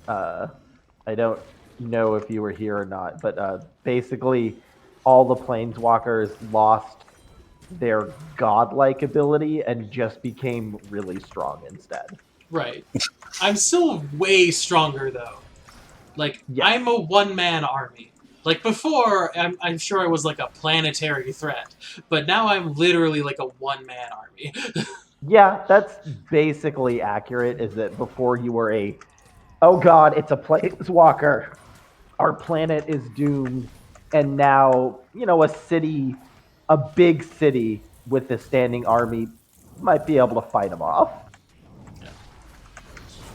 I don't know if you were here or not, but basically, all the planeswalkers lost their godlike ability and just became really strong instead. Right. I'm still way stronger, though. Like, Yeah. I'm a one-man army. Like, before, I'm sure I was like a planetary threat. But now I'm literally like a one-man army. Yeah, that's basically accurate. Is that before you were a, oh god, it's a planeswalker, our planet is doomed, and now a city, a big city with a standing army, might be able to fight them off.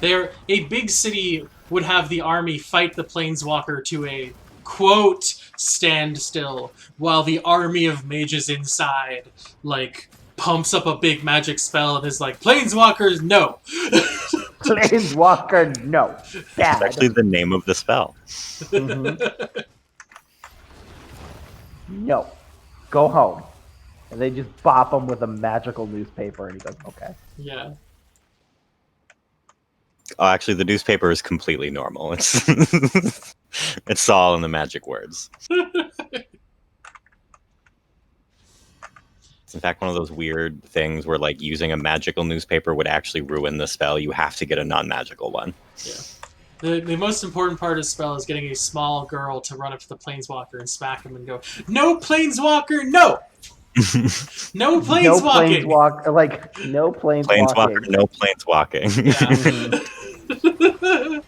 A big city would have the army fight the planeswalker to a, quote, standstill, while the army of mages inside, like, pumps up a big magic spell and is like, planeswalkers, no! Planeswalker, no, bad. It's actually the name of the spell. Mhm. No, go home. And they just bop him with a magical newspaper, and he goes, okay. Yeah. Oh, actually, the newspaper is completely normal. It's it's all in the magic words. It's in fact one of those weird things where, like, using a magical newspaper would actually ruin the spell. You have to get a non-magical one. Yeah. The most important part of the spell is getting a small girl to run up to the planeswalker and smack him and go, no planeswalker, no! No No planeswalking! planeswalk, like, no planeswalking. Planeswalker, no planeswalking. Yeah.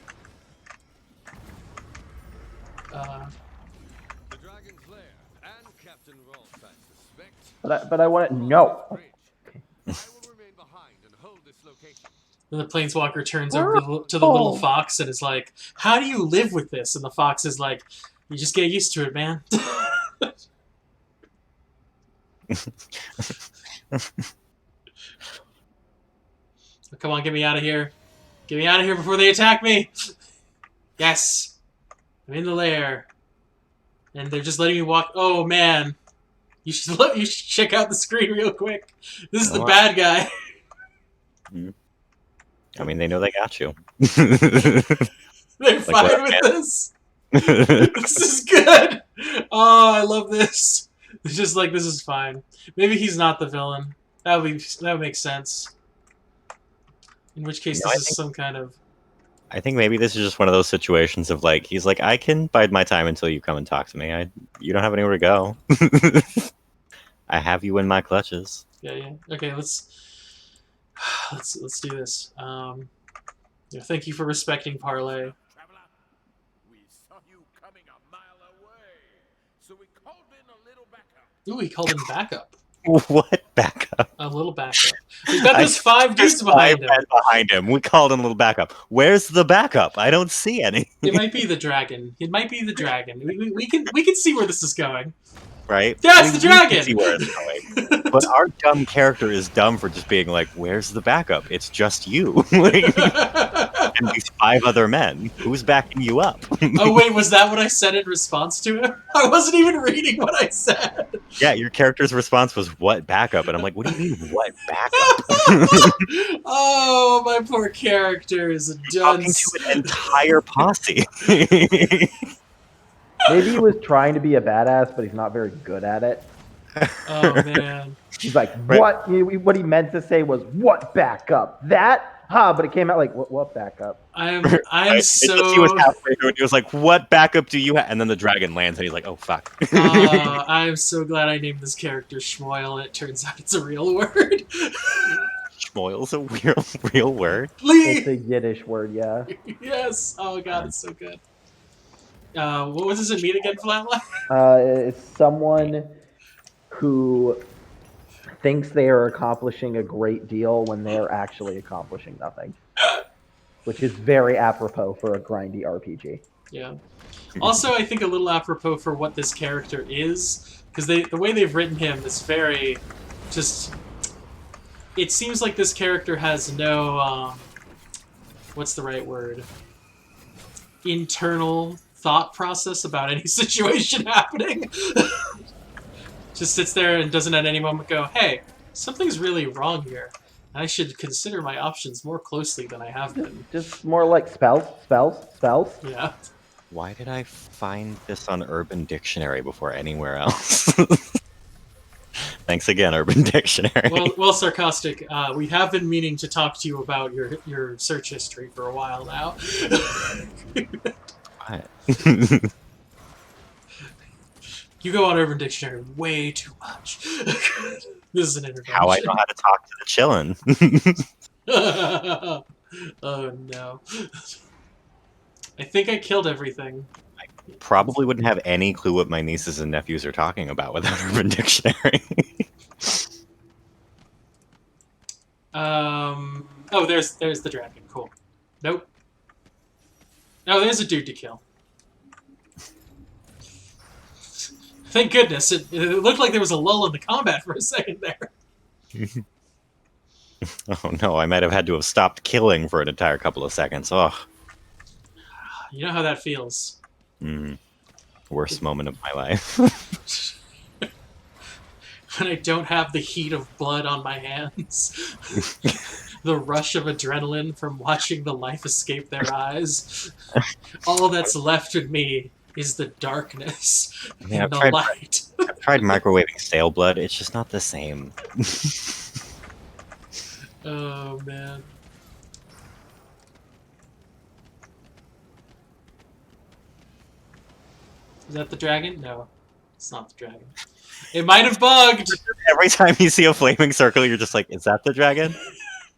The Dragon's Lair and Captain Ralston suspect. But I want to, no. Bridge. I will remain behind and hold this location. And the planeswalker turns over to the little fox and is like, how do you live with this? And the fox is like, you just get used to it, man. Come on, get me out of here. Get me out of here before they attack me. Yes. I'm in the lair. And they're just letting me walk. Oh, man. You should check out the screen real quick. This is the bad guy. I mean, they know they got you. They're fine what, with this. This is good. Oh, I love this. It's just like, this is fine. Maybe he's not the villain. That would make sense. In which case, this is some kind of. I think maybe this is just one of those situations of like, he's like, I can bide my time until you come and talk to me. You don't have anywhere to go. I have you in my clutches. Yeah. Okay, let's do this. Thank you for respecting Parlay. Traveler, we saw you coming a mile away, so we called in a little backup. Ooh, he called him backup. What backup? A little backup. We've got those 5 dudes behind him. Behind him. We called in a little backup. Where's the backup? I don't see any. It might be the dragon. We can see where this is going. Right? Yeah, it's the We can dragon! see where it's going. But our dumb character is dumb for just being like, where's the backup? It's just you. And these 5 other men. Who's backing you up? Oh wait, was that what I said in response to it? I wasn't even reading what I said. Yeah, your character's response was, what backup? And I'm like, what do you mean, what backup? Oh, my poor character is a Talking dunce. to an entire posse. Maybe he was trying to be a badass, but he's not very good at it. Oh man. He's like, Right. what he meant to say was, what backup? That? Huh, but it came out like, what backup? I'm Right? so. He was halfway through and he was like, what backup do you have? And then the dragon lands and he's like, oh, fuck. I'm so glad I named this character Schmoyle, and it turns out it's a real word. Schmoyle's a real word. It's Lee. a Yiddish word, yeah. Yes. Oh god, it's so good. What does it mean again, Flatline? It's someone who thinks they are accomplishing a great deal when they're actually accomplishing nothing. Which is very apropos for a grindy RPG. Yeah. Also, I think a little apropos for what this character is, because the way they've written him is very, just. It seems like this character has no, what's the right word? Internal thought process about any situation happening. Just sits there and doesn't at any moment go, hey, something's really wrong here. I should consider my options more closely than I have been. Just more like spells. Yeah. Why did I find this on Urban Dictionary before anywhere else? Thanks again, Urban Dictionary. Well, Sarcastic, we have been meaning to talk to you about your search history for a while now. What? You go on Urban Dictionary way too much. This is an intervention. How I know how to talk to the chillin'. Oh no. I think I killed everything. Probably wouldn't have any clue what my nieces and nephews are talking about without Urban Dictionary. Oh, there's the dragon. Cool. Nope. Oh, there's a dude to kill. Thank goodness. It looked like there was a lull in the combat for a second there. Oh no, I might have had to have stopped killing for an entire couple of seconds. Oh. You know how that feels. Worst moment of my life. When I don't have the heat of blood on my hands. The rush of adrenaline from watching the life escape their eyes. All that's left in me is the darkness Yeah, and the light. I've tried microwaving stale blood. It's just not the same. Oh, man. Is that the dragon? No, it's not the dragon. It might have bugged! Every time you see a flaming circle, you're just like, is that the dragon?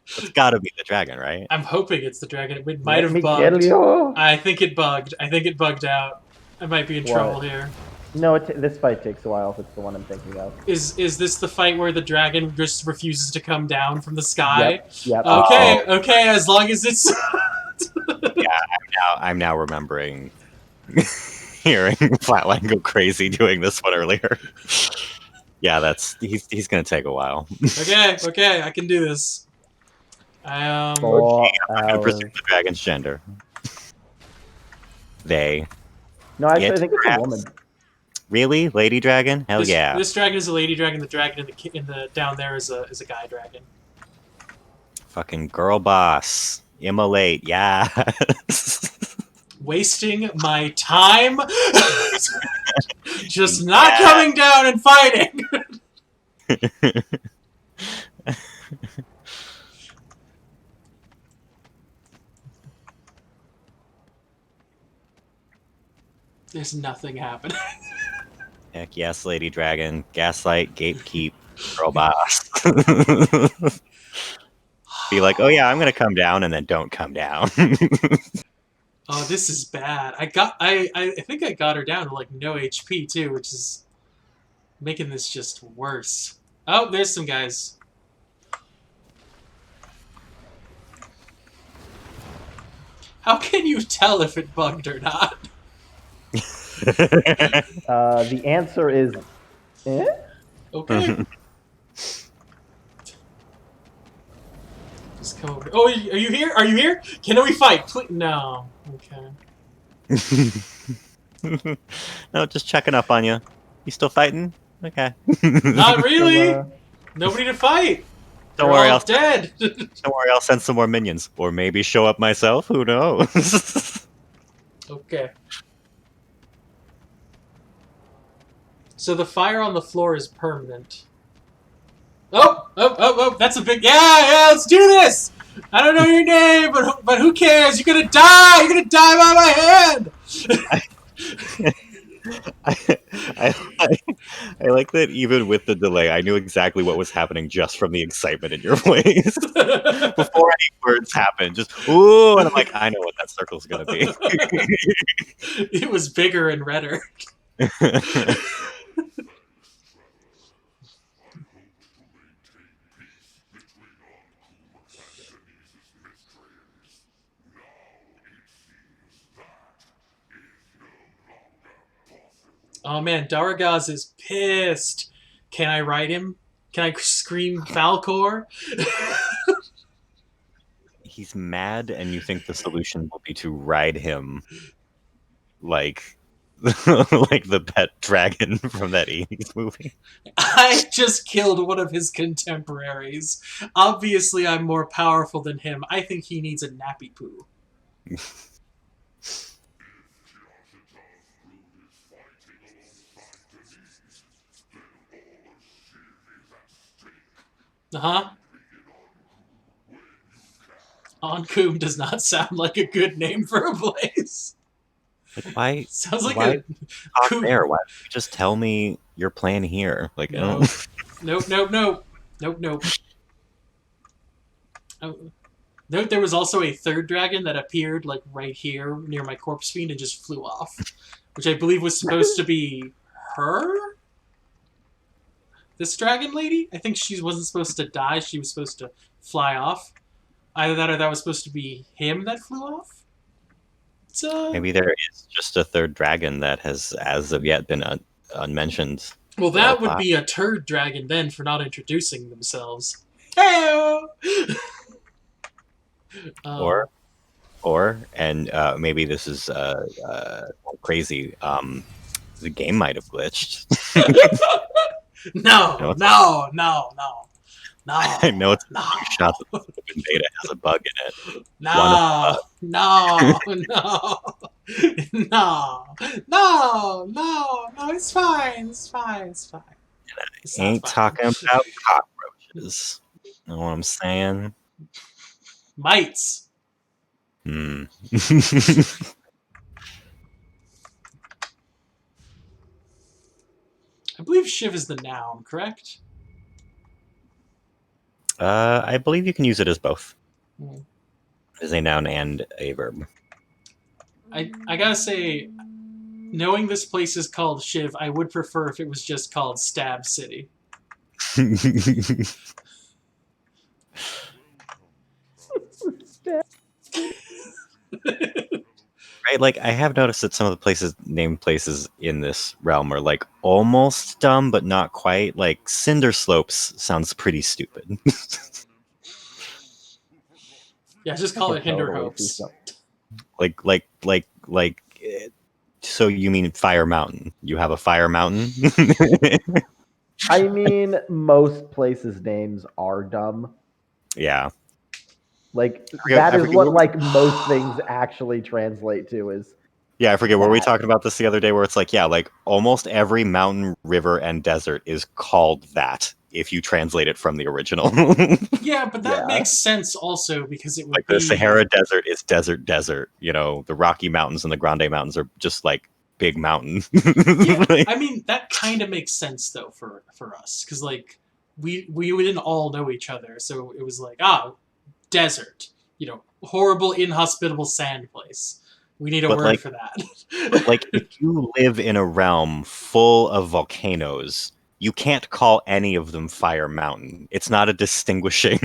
It's gotta be the dragon, right? I'm hoping it's the dragon. It might Let me have bugged. kill you. I think it bugged. I think it bugged out. I might be in What? trouble here. No, this fight takes a while if it's the one I'm thinking of. Is this the fight where the dragon just refuses to come down from the sky? Yep. Okay, as long as it's... I'm now remembering hearing Flatline go crazy doing this one earlier. Yeah, he's gonna take a while. Okay, I can do this. I'm gonna presume the dragon's gender. They. No, actually, I Get think it's a grass. woman. Really? Lady dragon? Hell yeah. This dragon is a lady dragon. The dragon in the down there is a guy dragon. Fucking girl boss. Immolate, yes. wasting my time. Just not coming down and fighting. There's nothing happening. Heck yes, Lady Dragon. Gaslight, gatekeep, girl boss. Be like, oh yeah, I'm gonna come down, and then don't come down. Oh, this is bad. I think I got her down to like no HP too, which is making this just worse. Oh, there's some guys. How can you tell if it bugged or not? The answer is, Okay. Just come over. Oh, are you here? Are you here? Can we fight? Please? No. Okay. No, just checking up on you. You still fighting? Okay. Not really. So, Nobody to fight. Don't They're worry, all I'll dead. don't worry. I'll send some more minions, or maybe show up myself. Who knows? Okay. So the fire on the floor is permanent. Oh, that's a big... Yeah, let's do this! I don't know your name, but who cares? You're gonna die! You're gonna die by my hand! I like that even with the delay, I knew exactly what was happening just from the excitement in your voice. Before any words happened, just, ooh, and I'm like, I know what that circle's gonna be. It was bigger and redder. Oh man, Daragaz is pissed. Can I ride him? Can I scream Falcor? He's mad, and you think the solution will be to ride him like like the pet dragon from that 80s movie. I just killed one of his contemporaries. Obviously, I'm more powerful than him. I think he needs a nappy poo. Uh-huh. Onkum does not sound like a good name for a place. Like, why? Sounds like Why a... talk there? Why don't you just tell me your plan here? Like, No. Nope. Oh. Note there was also a third dragon that appeared like right here near my corpse fiend and just flew off, which I believe was supposed to be her. This dragon lady? I think she wasn't supposed to die. She was supposed to fly off. Either that or that was supposed to be him that flew off. So Maybe there is just a third dragon that has, as of yet, been unmentioned. well, that would be a turd dragon then for not introducing themselves. Hey. And maybe this is crazy. The game might have glitched. No. I know it's No. a shot that the open beta has a bug in it. No, it's fine. It's Ain't not fine. talking about cockroaches. Know what I'm saying? Mites. Hmm. I believe Shiv is the noun, correct? I believe you can use it as both. Hmm. As a noun and a verb. I gotta say, knowing this place is called Shiv, I would prefer if it was just called Stab City. Right, like I have noticed that some of the named places in this realm are like almost dumb, but not quite. Like Cinder Slopes sounds pretty stupid. Yeah, just call it Hinder Totally Hopes. see So you mean Fire Mountain? You have a Fire Mountain? I mean, most places' names are dumb. Yeah. Like forget- that I is forget what what- like most things actually translate to is Yeah, I forget. Were we that. talking about this the other day? Where it's like, yeah, like almost every mountain, river, and desert is called that if you translate it from the original. Yeah, but that Yeah. makes sense also because it would Like be the Sahara Desert is desert. You know, the Rocky Mountains and the Grande Mountains are just like big mountain. Yeah, Like, I mean that kind of makes sense though for us because like we didn't all know each other, so it was like desert, horrible inhospitable sand place. We need a But, word like- for that. like if you live in a realm full of volcanoes, you can't call any of them Fire Mountain. It's not a distinguishing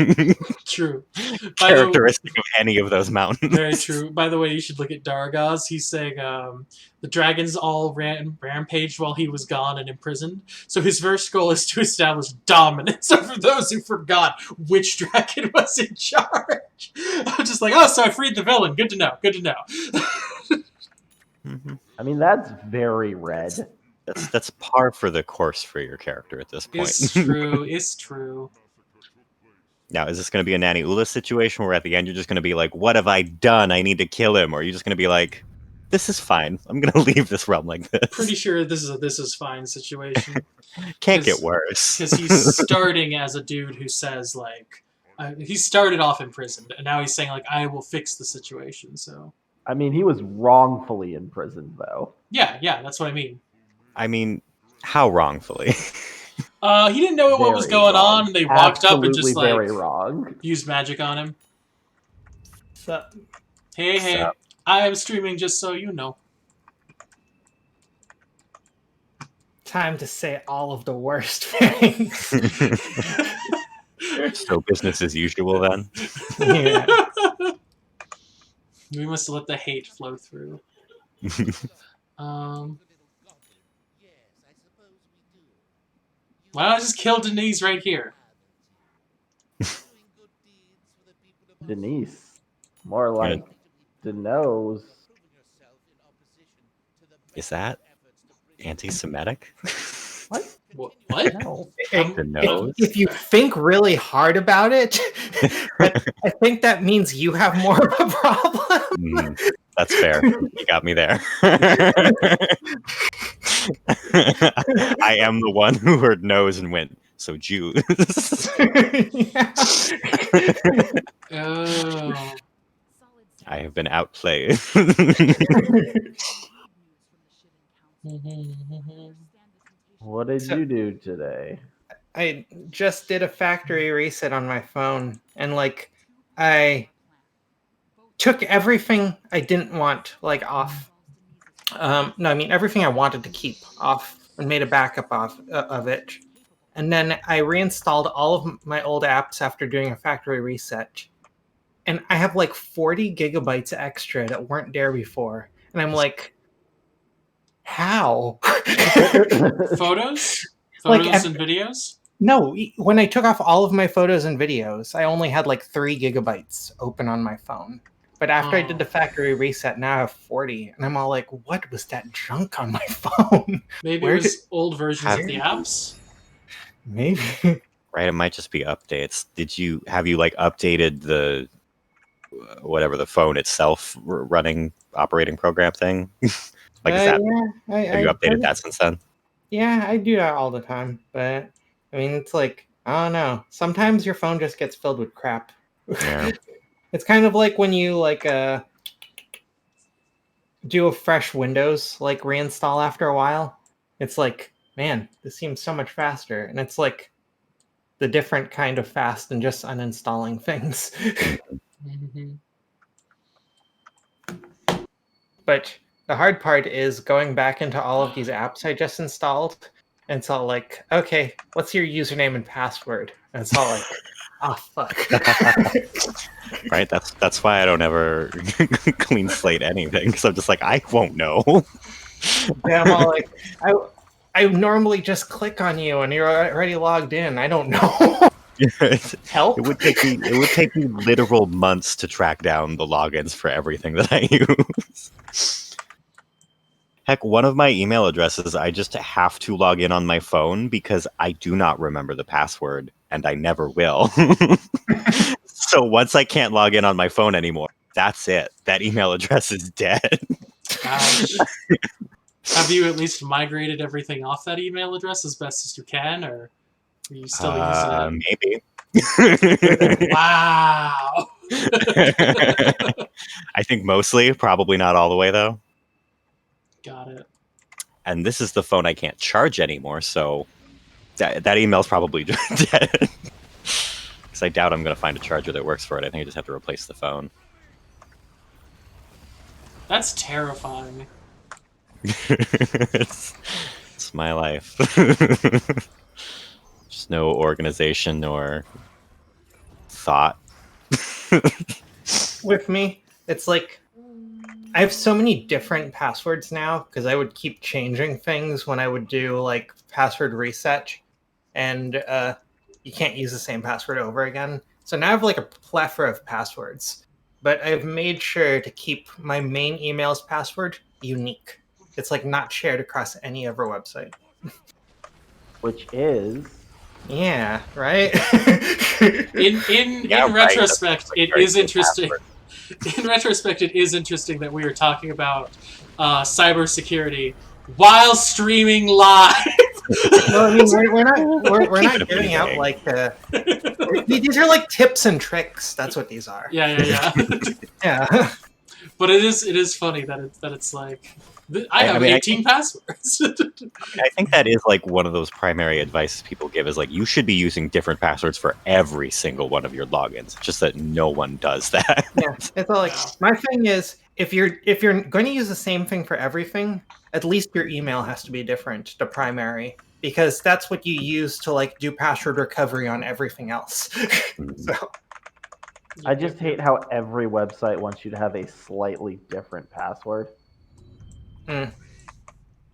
True. By the, characteristic of any of those mountains. very true. By the way, you should look at Dargaz. He's saying the dragons all rampaged while he was gone and imprisoned. So his first goal is to establish dominance over those who forgot which dragon was in charge. I'm just like, so I freed the villain. Good to know. Good to know. Mhm. I mean, that's very red. That's par for the course for your character at this point. It's true. It's true. Now, is this going to be a Nanny Ula situation where at the end you're just going to be like, what have I done? I need to kill him. Or are you just going to be like, this is fine. I'm going to leave this realm like this. Pretty sure this is fine situation. Can't 'cause- get worse. Because he's starting as a dude who says like he started off imprisoned and now he's saying like I will fix the situation. So I mean, he was wrongfully imprisoned, though. yeah, that's what I mean. I mean, how wrongfully? He didn't know what was Very going wrong. on. And they walked up and Absolutely just like very wrong. used magic on him. So, Hey, So- I am streaming just so you know. time to say all of the worst things. So business as usual then. Yeah. We must let the hate flow through. Why don't I just kill Denise right here? Denise. More like Denose. Is that anti-Semitic? What? No. The nose? If you think really hard about it, I think that means you have more of a problem. That's fair. You got me there. I am the one who heard nose and went, so Jews. Yeah. Oh. I have been outplayed. What did So- you do today? I just did a factory reset on my phone, and like I took everything I didn't want off. No, I mean everything I wanted to keep off, and made a backup of it. And then I reinstalled all of my old apps after doing a factory reset, and I have like 40 gigabytes extra that weren't there before. And I'm like, how? Photos? Like, Photos and videos? No, when I took off all of my photos and videos, I only had like 3 gigabytes open on my phone. But after I Oh. did the factory reset, now I have 40. And I'm all like, what was that junk on my phone? Maybe Where it was old versions of the apps? Maybe. Right, it might just be updates. Have you like updated the whatever the phone itself running operating program thing? Like is that have you updated that since then? Yeah, I do that all the time. But I mean, it's like, I don't know. Sometimes your phone just gets filled with crap. Yeah. It's kind of like when you do a fresh Windows reinstall after a while. It's like, man, this seems so much faster, and it's like the different kind of fast than just uninstalling things. Mm-hmm. But the hard part is going back into all of these apps I just installed, and it's all like, okay, what's your username and password? And it's all like, oh fuck. Right? That's why I don't ever clean slate anything, because I'm just like, I won't know. Yeah, I'm all like, I normally just click on you and you're already logged in. I don't know. Help. It would take me literal months to track down the logins for everything that I use. Heck, one of my email addresses, I just have to log in on my phone because I do not remember the password, and I never will. So once I can't log in on my phone anymore, that's it. That email address is dead. Ouch. Have you at least migrated everything off that email address as best as you can, or are you still using it? Maybe. Wow. I think mostly, probably not all the way though. Got it. And this is the phone I can't charge anymore, so that email's probably dead. Because I doubt I'm going to find a charger that works for it. I think I just have to replace the phone. That's terrifying. it's my life. Just no organization nor thought. With me, it's like I have so many different passwords now because I would keep changing things when I would do like password reset, and you can't use the same password over again. So now I have like a plethora of passwords, but I've made sure to keep my main email's password unique. It's like not shared across any other website. Which is Yeah, right. In right. retrospect, it Very is good interesting. password. In retrospect, it is interesting that we are talking about cybersecurity while streaming live. No, I mean we're Keep not it giving out vague. like these are like tips and tricks. That's what these are. Yeah. Yeah. But it is funny that it's like I have mean, 18 passwords. I think that is like one of those primary advices people give is like you should be using different passwords for every single one of your logins. It's just that no one does that. Yeah, it's all like my thing is if you're going to use the same thing for everything, at least your email has to be different, the primary, because that's what you use to like do password recovery on everything else. So I just hate how every website wants you to have a slightly different password. Mm.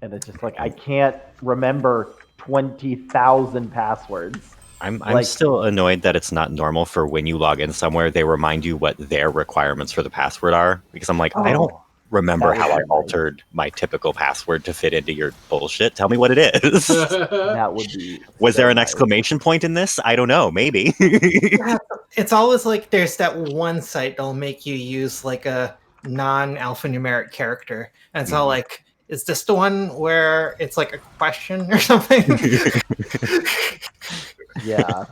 And it's just like I can't remember 20,000 passwords. I'm Like- still annoyed that it's not normal for when you log in somewhere, they remind you what their requirements for the password are. Because I'm like, I don't remember that would how be I nice. altered my typical password to fit into your bullshit. Tell me what it is. That would be. Was so there an nice. exclamation point in this? I don't know. Maybe. it's always like there's that one site that'll make you use like a non-alphanumeric character, and it's all like, is this the one where it's like a question or something? Yeah.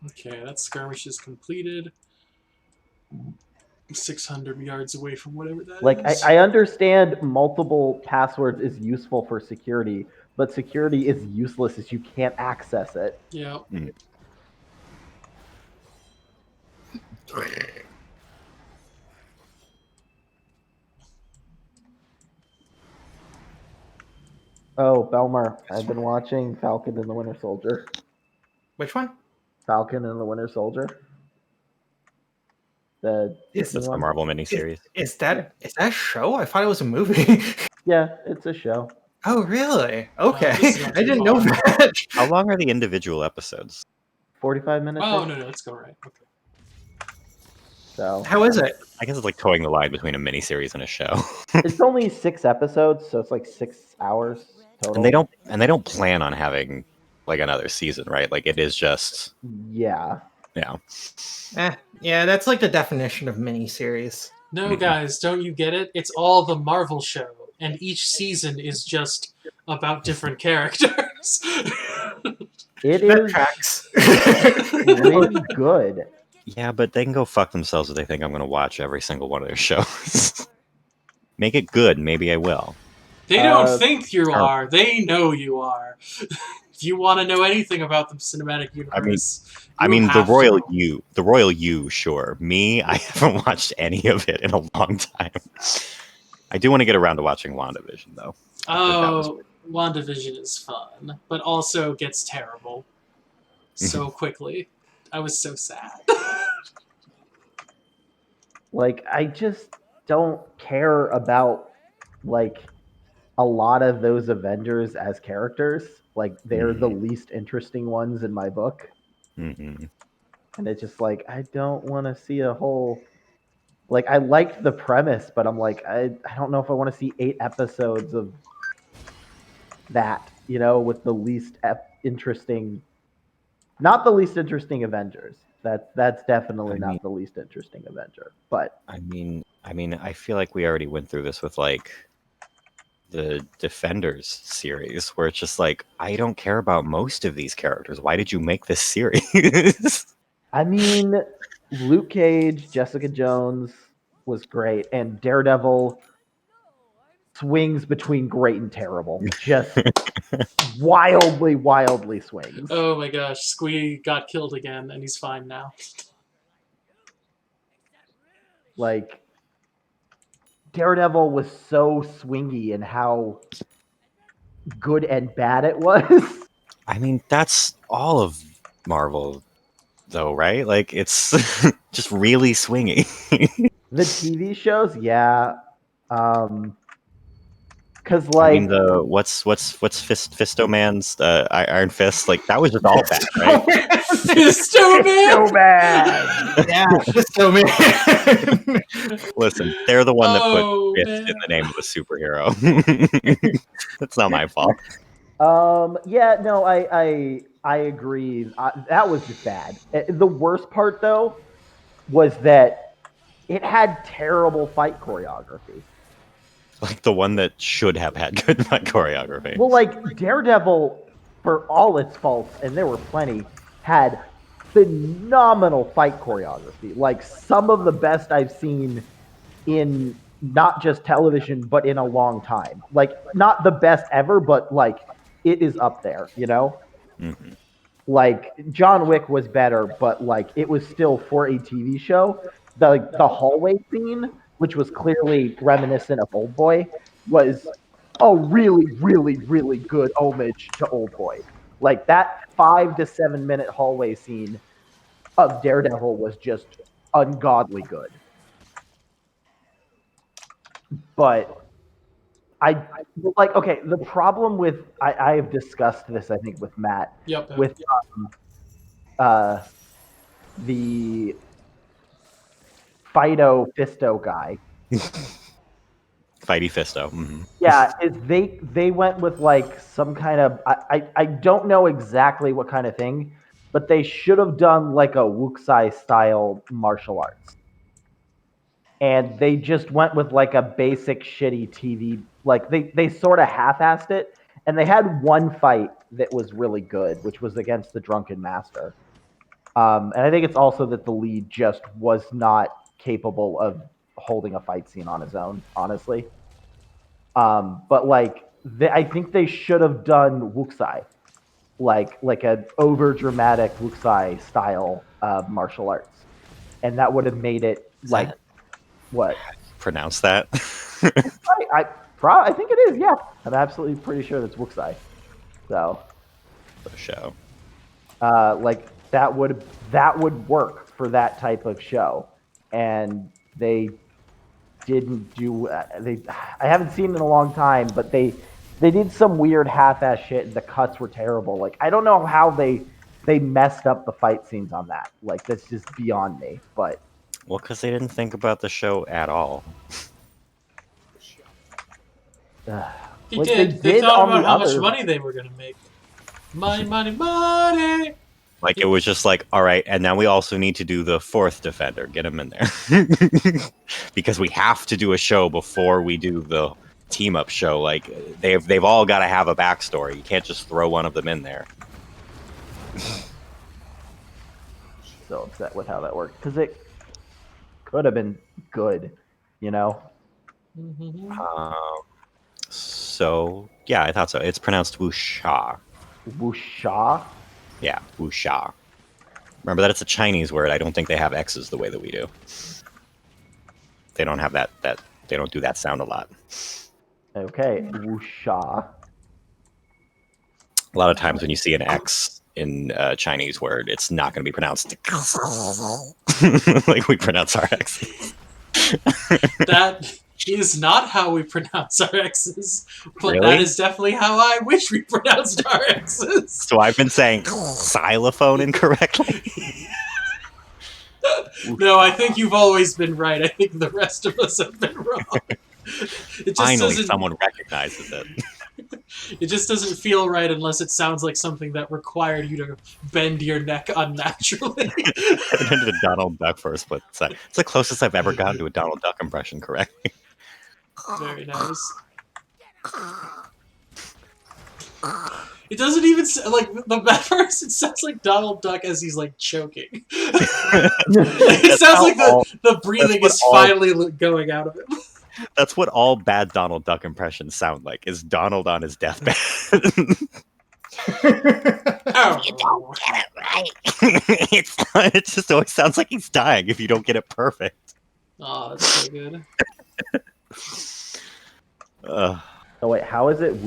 Okay, that skirmish is completed. 600 yards away from whatever that Like is. I understand multiple passwords is useful for security, but security is useless if you can't access it. Yeah. Oh, Belmar, I've been watching Falcon and the Winter Soldier. Which one? Falcon and the Winter Soldier. The Is That's the Marvel miniseries. Is that a show? I thought it was a movie. Yeah, it's a show. Oh, really? Okay. this is not I too didn't know long. that. How long are the individual episodes? 45 minutes. Oh, no, let's go right. Okay. So How is it? I guess it's like towing the line between a miniseries and a show. it's only 6 episodes, so it's like 6 hours total. And they don't plan on having like another season, right? Like it is just Yeah. Yeah, that's like the definition of miniseries. No, guys, don't you get it? It's all the Marvel show, and each season is just about different characters. It That is tracks. really good. yeah, but they can go fuck themselves if they think I'm going to watch every single one of their shows. Make it good, maybe I will. They don't think you Sure. are. They know you are. If you want to know anything about the cinematic universe, I you mean, the have royal to. you, sure. Me, I haven't watched any of it in a long time. I do want to get around to watching WandaVision, though. Oh, WandaVision is fun, but also gets terrible so quickly. I was so sad. Like I just don't care about like a lot of those Avengers as characters. Like they're the least interesting ones in my book. Mm-mm. And it's just like I don't want to see a whole like I liked the premise, but I'm like I don't know if I want to see 8 episodes of that, with the least interesting Not the least interesting Avengers. That's definitely I not mean- the least interesting Avenger. But I mean, I feel like we already went through this with like the Defenders series, where it's just like, I don't care about most of these characters. Why did you make this series? I mean, Luke Cage, Jessica Jones was great, and Daredevil swings between great and terrible. Just wildly swings. Oh my gosh, Squee got killed again, and he's fine now. Like, Daredevil was so swingy in how good and bad it was. I mean, that's all of Marvel, though, right? Like, it's just really swingy. The TV shows, yeah. Because, I like, mean, the what's Fisto Man's Iron Fist? Like, that was just all bad, right? Fisto Man! so bad. Yeah, so man. Listen, they're the one that Oh, put Fist man. in the name of a superhero. That's not my fault. Yeah, no, I agree. That was just bad. The worst part, though, was that it had terrible fight choreography. Like the one that should have had good fight choreography. Well, like, Daredevil, for all its faults, and there were plenty, had phenomenal fight choreography. Like, some of the best I've seen in not just television, but in a long time. Like, not the best ever, but, like, it is up there, you know? Mhm. Like, John Wick was better, but, like, it was still for a TV show. The hallway scene, which was clearly reminiscent of Old Boy, was a really good homage to Old Boy. Like, that 5 to 7 minute hallway scene of Daredevil was just ungodly good. But like, okay, the problem with I have discussed this, I think, with Matt, Yep. with the Fisto guy. Fighty Fisto. Mhm. Yeah, is they went with like some kind of I don't know exactly what kind of thing, but they should have done like a Wuxai style martial arts. And they just went with like a basic shitty TV, like they sort of half-assed it, and they had one fight that was really good, which was against the Drunken Master. And I think it's also that the lead just was not capable of holding a fight scene on his own, honestly. But like, I think they should have done Wuxai, like an over dramatic Wuxai style martial arts, and that would have made it like what? Pronounce that. I think it is. Yeah, I'm absolutely pretty sure that's Wuxai. So, The show. like that would work for that type of show, and they didn't do. I haven't seen it in a long time, but they did some weird half-ass shit, and the cuts were terrible. Like, I don't know how they messed up the fight scenes on that. Like, that's just beyond me. But Well, because they didn't think about the show at all. He Like, did. they They thought on about the how much other- money they were going to make. Money! Like, it was just like, all right, and now we also need to do the fourth Defender. Get him in there. Because we have to do a show before we do the team-up show. Like, they've all got to have a backstory. You can't just throw one of them in there. so upset with how that worked because it could have been good, you know. So, yeah, I thought so. It's pronounced wuxia. Wuxia. Yeah, wuxia. Remember that it's a Chinese word. I don't think they have X's the way that we do. They don't have that they don't do that sound a lot. Okay, wuxia. A lot of times when you see an X in a Chinese word, it's not going to be pronounced like we pronounce our X's. That is not how we pronounce our X's, but Really? that is definitely how I wish we pronounced our X's. So I've been saying xylophone incorrectly. No, I think you've always been right. I think the rest of us have been wrong. It just Finally, doesn't. someone recognizes it. It just doesn't feel right unless it sounds like something that required you to bend your neck unnaturally. I did a Donald Duck for a split second. It's the closest I've ever gotten to a Donald Duck impression correctly. Very nice. It doesn't even like the bad part is it sounds like Donald Duck as he's like choking. It sounds like the breathing is finally going out of him. That's what all bad Donald Duck impressions sound like, is Donald on his deathbed. Oh. You don't get it right. It just always sounds like he's dying if you don't get it perfect. Oh, that's so good. Oh wait, how is it?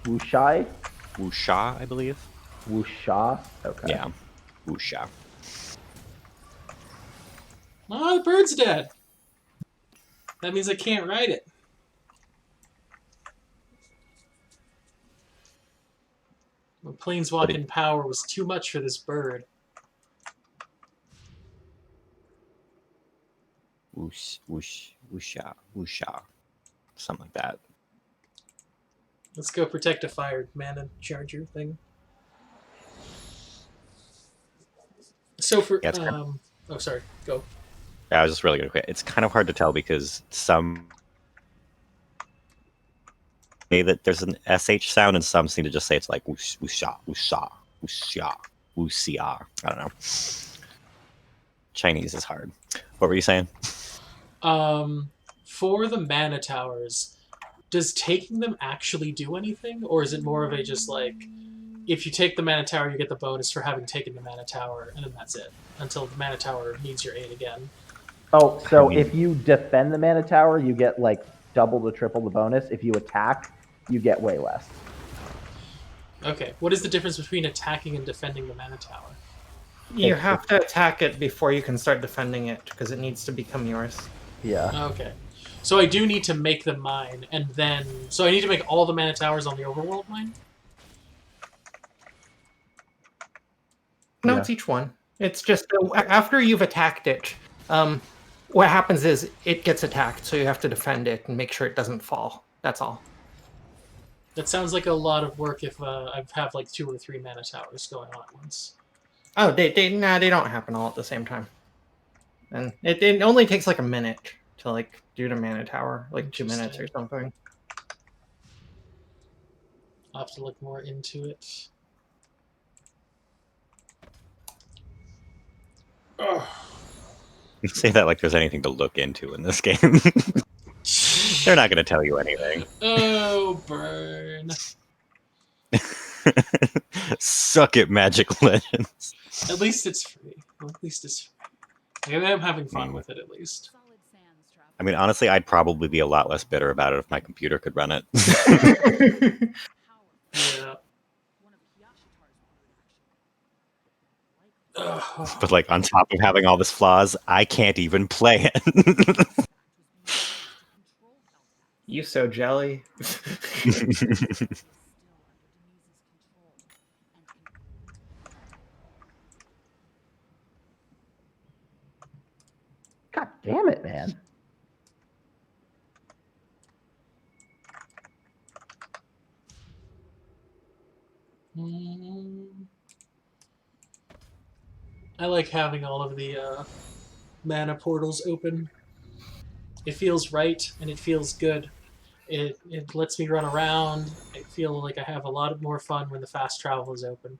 Wushai? Wusha, I believe. Wusha? Okay. Yeah. Wusha. Oh, the bird's dead. That means I can't write it. The planeswalking power was too much for this bird. Wusha. Something like that. Let's go protect a fire mana charger thing. So for Yeah, it's kind of- oh sorry, go. I was just really gonna quit. It's kind of hard to tell because some say that there's an SH sound and some seem to just say it's like wusha. I don't know. Chinese is hard. What were you saying? For the mana towers, does taking them actually do anything, or is it more of a just like, if you take the mana tower, you get the bonus for having taken the mana tower, and then that's it until the mana tower needs your aid again? Oh, so if you defend the mana tower, you get like double to triple the bonus. If you attack, you get way less. Okay, what is the difference between attacking and defending the mana tower? You have to attack it before you can start defending it, because it needs to become yours. Yeah. Okay. So I do need to make them mine, and then... So I need to make all the mana towers on the overworld mine? No, Yeah. it's each one. It's just after you've attacked it, what happens is it gets attacked, so you have to defend it and make sure it doesn't fall. That's all. That sounds like a lot of work if I have like 2 or 3 mana towers going on at once. Oh, they don't happen all at the same time. And it only takes like a minute to like do the mana tower, like 2 minutes or something. I'll have to look more into it. Oh. You say that like there's anything to look into in this game. They're not going to tell you anything. Oh, burn. Suck it, Magic Legends. At least it's free. At least it's free. I'm having fun with it, at least. Solid sands, traveler. I mean, honestly, I'd probably be a lot less bitter about it if my computer could run it. Yeah. One of Kiyoshitar's brood, actually. Ugh. But like on top of having all this flaws, I can't even play it. You so jelly. God damn it, man. I like having all of the mana portals open. It feels right and it feels good. It lets me run around. I feel like I have a lot more fun when the fast travel is open.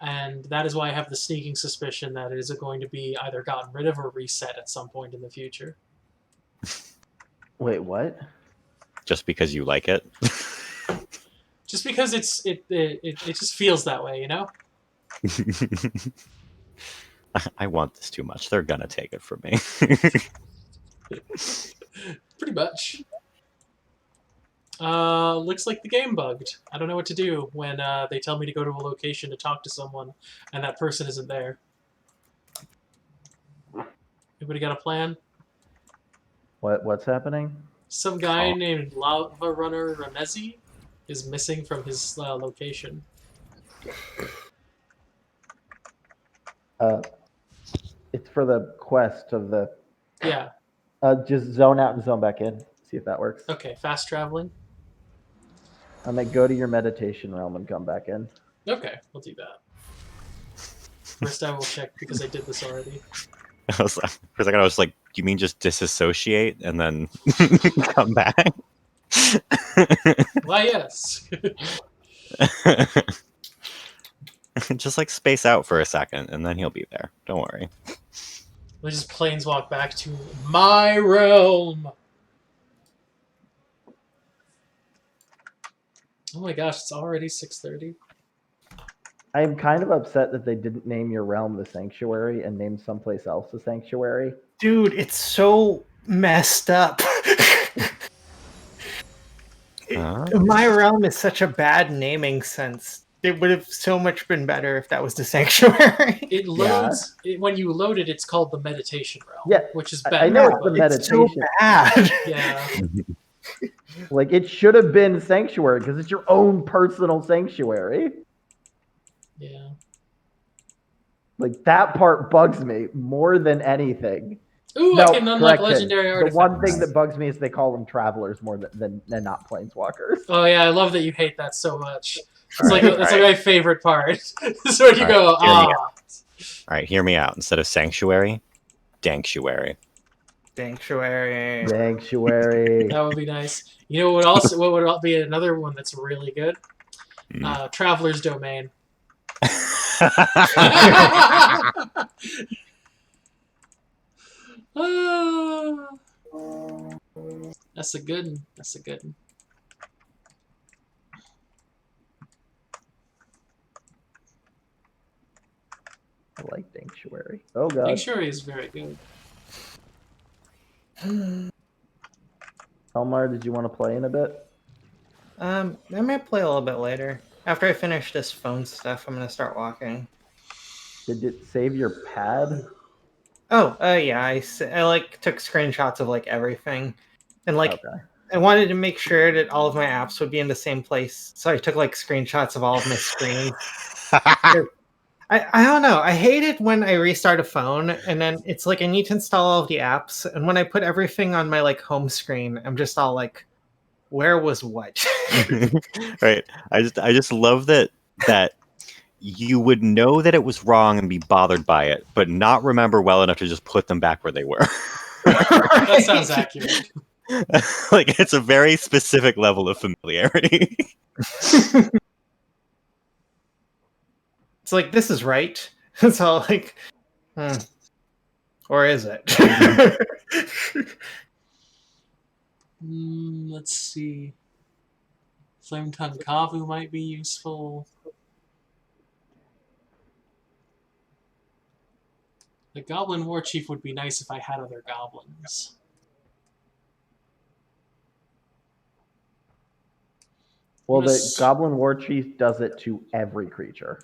And that is why I have the sneaking suspicion that it is going to be either gotten rid of or reset at some point in the future. Wait, what? Just because you like it. Just because it just feels that way, you know? I want this too much. They're gonna take it from me. Pretty much. Looks like the game bugged. I don't know what to do when they tell me to go to a location to talk to someone and that person isn't there. Anybody got a plan? What's happening? Some guy named Lava Runner Ramezi is missing from his location. It's for the quest of the. Yeah. Just zone out and zone back in. See if that works. Okay, fast traveling. I'm gonna go to your meditation realm and come back in. Okay, we'll do that. First, I will check because I did this already. I was like, for a second, I was like, "You mean just disassociate and then come back?" Why, yes. Just like space out for a second, and then he'll be there. Don't worry. We'll just planeswalk back to my realm. Oh my gosh, it's already 6:30. I am kind of upset that they didn't name your realm the Sanctuary and name someplace else the Sanctuary. Dude, it's so messed up. My realm is such a bad naming sense. It would have so much been better if that was the Sanctuary. It loads when you load it. It's called the meditation realm. Yeah, which is better. I know it's the but- It's so meditation. bad. Yeah, Like it should have been Sanctuary because it's your own personal sanctuary. yeah. Like that part bugs me more than anything. Ooh, I can unlock correction. legendary artifacts. The one thing that bugs me is they call them travelers more than not planeswalkers. Oh yeah, I love that you hate that so much. It's like Right, that's right. like my favorite part. So when you Right, go, hear me ah, All right, hear me out. Instead of sanctuary, danctuary. Sanctuary. Sanctuary. that would be nice. You know what would be another one that's really good? Traveler's Domain. Ah, that's a good one. That's a good one. I like Sanctuary. Oh god. Sanctuary is very good. Elmar, did you want to play in a bit? I might play a little bit later. After I finish this phone stuff, I'm gonna start walking. Did it save your pad? Oh, yeah. I like took screenshots of like everything, and like Okay. I wanted to make sure that all of my apps would be in the same place, so I took like screenshots of all of my screens. I don't know. I hate it when I restart a phone and then it's like I need to install all of the apps, and when I put everything on my like home screen, I'm just all like, where was what? Right. I just love that you would know that it was wrong and be bothered by it, but not remember well enough to just put them back where they were. That sounds accurate. Like it's a very specific level of familiarity. It's like, this is right. It's all like, or is it? Let's see. Flame Tongue Kavu might be useful. The Goblin War Chief would be nice if I had other goblins. Well, the Yes. Goblin War Chief does it to every creature.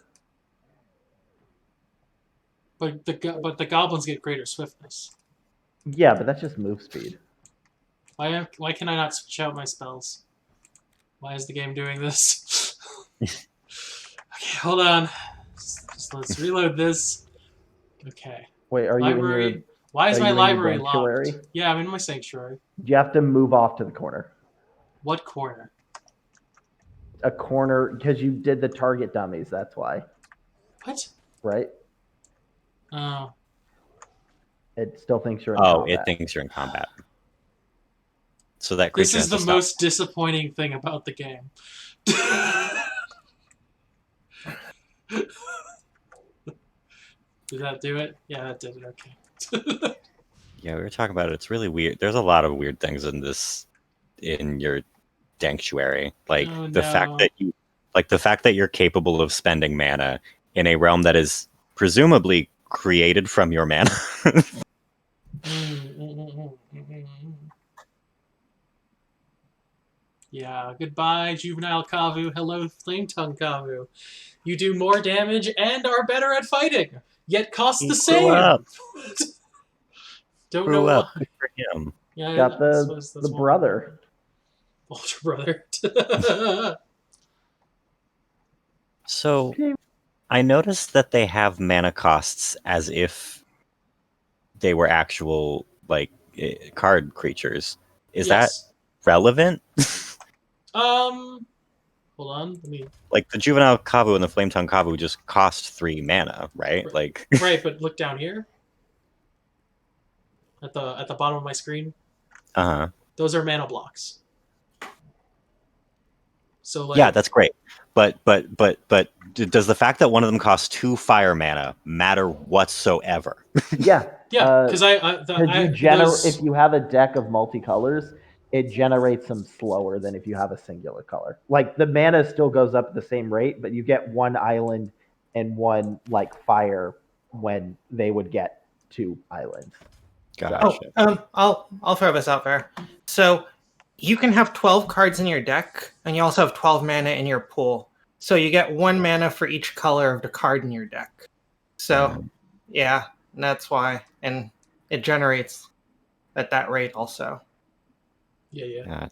But the goblins get greater swiftness. Yeah, but that's just move speed. Why can I not switch out my spells? Why is the game doing this? Okay, hold on. Just let's reload this. Okay. Wait, are Library. you in your? Why is are my you in your library sanctuary? locked? Yeah, I'm in my sanctuary. You have to move off to the corner. What corner? A corner because you did the target dummies. That's why, What? right? Oh. It still thinks you're in Oh, combat. it thinks you're in combat. So that This creature is has the to stop. most disappointing thing about the game. Did that do it? Yeah, that did it. Okay. Yeah, we were talking about it. It's really weird. There's a lot of weird things in your sanctuary. Like Oh, the fact no. that the fact that you're capable of spending mana in a realm that is presumably created from your mana. Yeah, goodbye, Juvenile Kavu. Hello, Flame Tongue Kavu. You do more damage and are better at fighting, yet cost He the grew same. up. Don't Grew know up. why. Good for him. Yeah, Got that's the one. brother. Older brother. So I noticed that they have mana costs as if they were actual card creatures. Is Yes. that relevant? Hold on. Let me. Like the Juvenile Kavu and the Flame Tongue Kavu just cost 3 mana, right? Like Right, but look down here. At the bottom of my screen. uh-huh. Those are mana blocks. So like Yeah, that's great. But does the fact that one of them costs 2 fire mana matter whatsoever? Yeah. yeah, because If you have a deck of multicolors, it generates them slower than if you have a singular color. Like the mana still goes up at the same rate, but you get 1 island and 1 like fire when they would get 2 islands. Gotcha. I'll throw this out there. So you can have 12 cards in your deck, and you also have 12 mana in your pool. So you get 1 mana for each color of the card in your deck. So yeah, that's why, and it generates at that rate also. Yeah. Gotcha.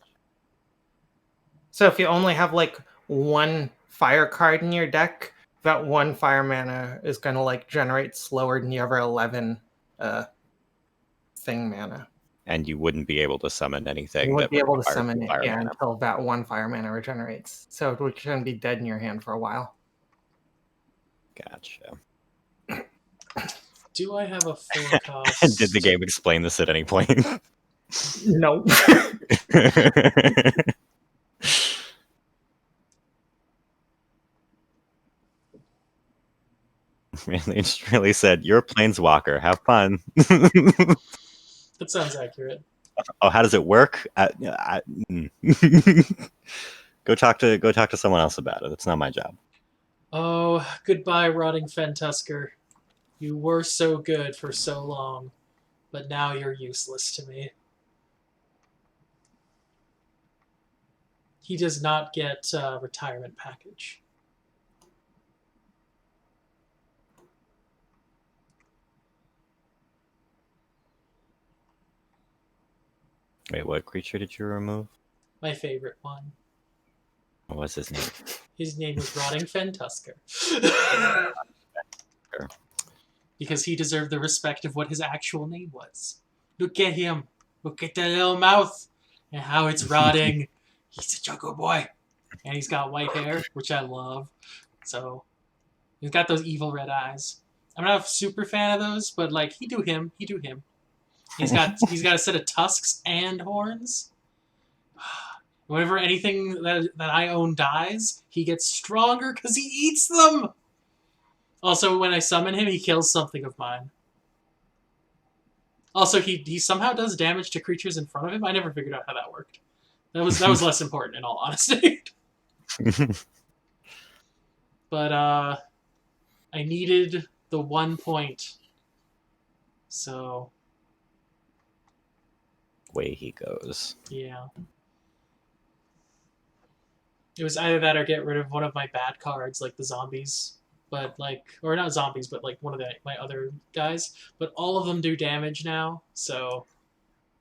So if you only have like 1 fire card in your deck, that 1 fire mana is going to like generate slower than the other 11 thing mana. And you wouldn't be able to summon anything. You wouldn't be able to requires summon it fire mana. until that 1 fire mana regenerates. So it would shouldn't be dead in your hand for a while. Gotcha. Do I have a 4 cost? Did the game explain this at any point? No. They just really said, "You're a planeswalker. Have fun." That sounds accurate. Oh, how does it work? Go talk to someone else about it. That's not my job. Oh, goodbye, Rotting Fentusker. You were so good for so long, but now you're useless to me. He does not get a retirement package. Wait, what creature did you remove? My favorite one. What was his name? His name was Rotting Fentusker. Sure. Because he deserved the respect of what his actual name was. Look at him. Look at that little mouth. And how it's rotting. He's a jungle boy. And he's got white hair, which I love. So, he's got those evil red eyes. I'm not a super fan of those, but like, he do him. He's got a set of tusks and horns. Whenever anything that I own dies, he gets stronger because he eats them. Also, when I summon him, he kills something of mine. Also, he somehow does damage to creatures in front of him. I never figured out how that worked. That was less important, in all honesty. But I needed the 1 point. So Way he goes. yeah. It was either that or get rid of one of my bad cards, like the zombies. But like, or not zombies, but like one of my other guys. But all of them do damage now, so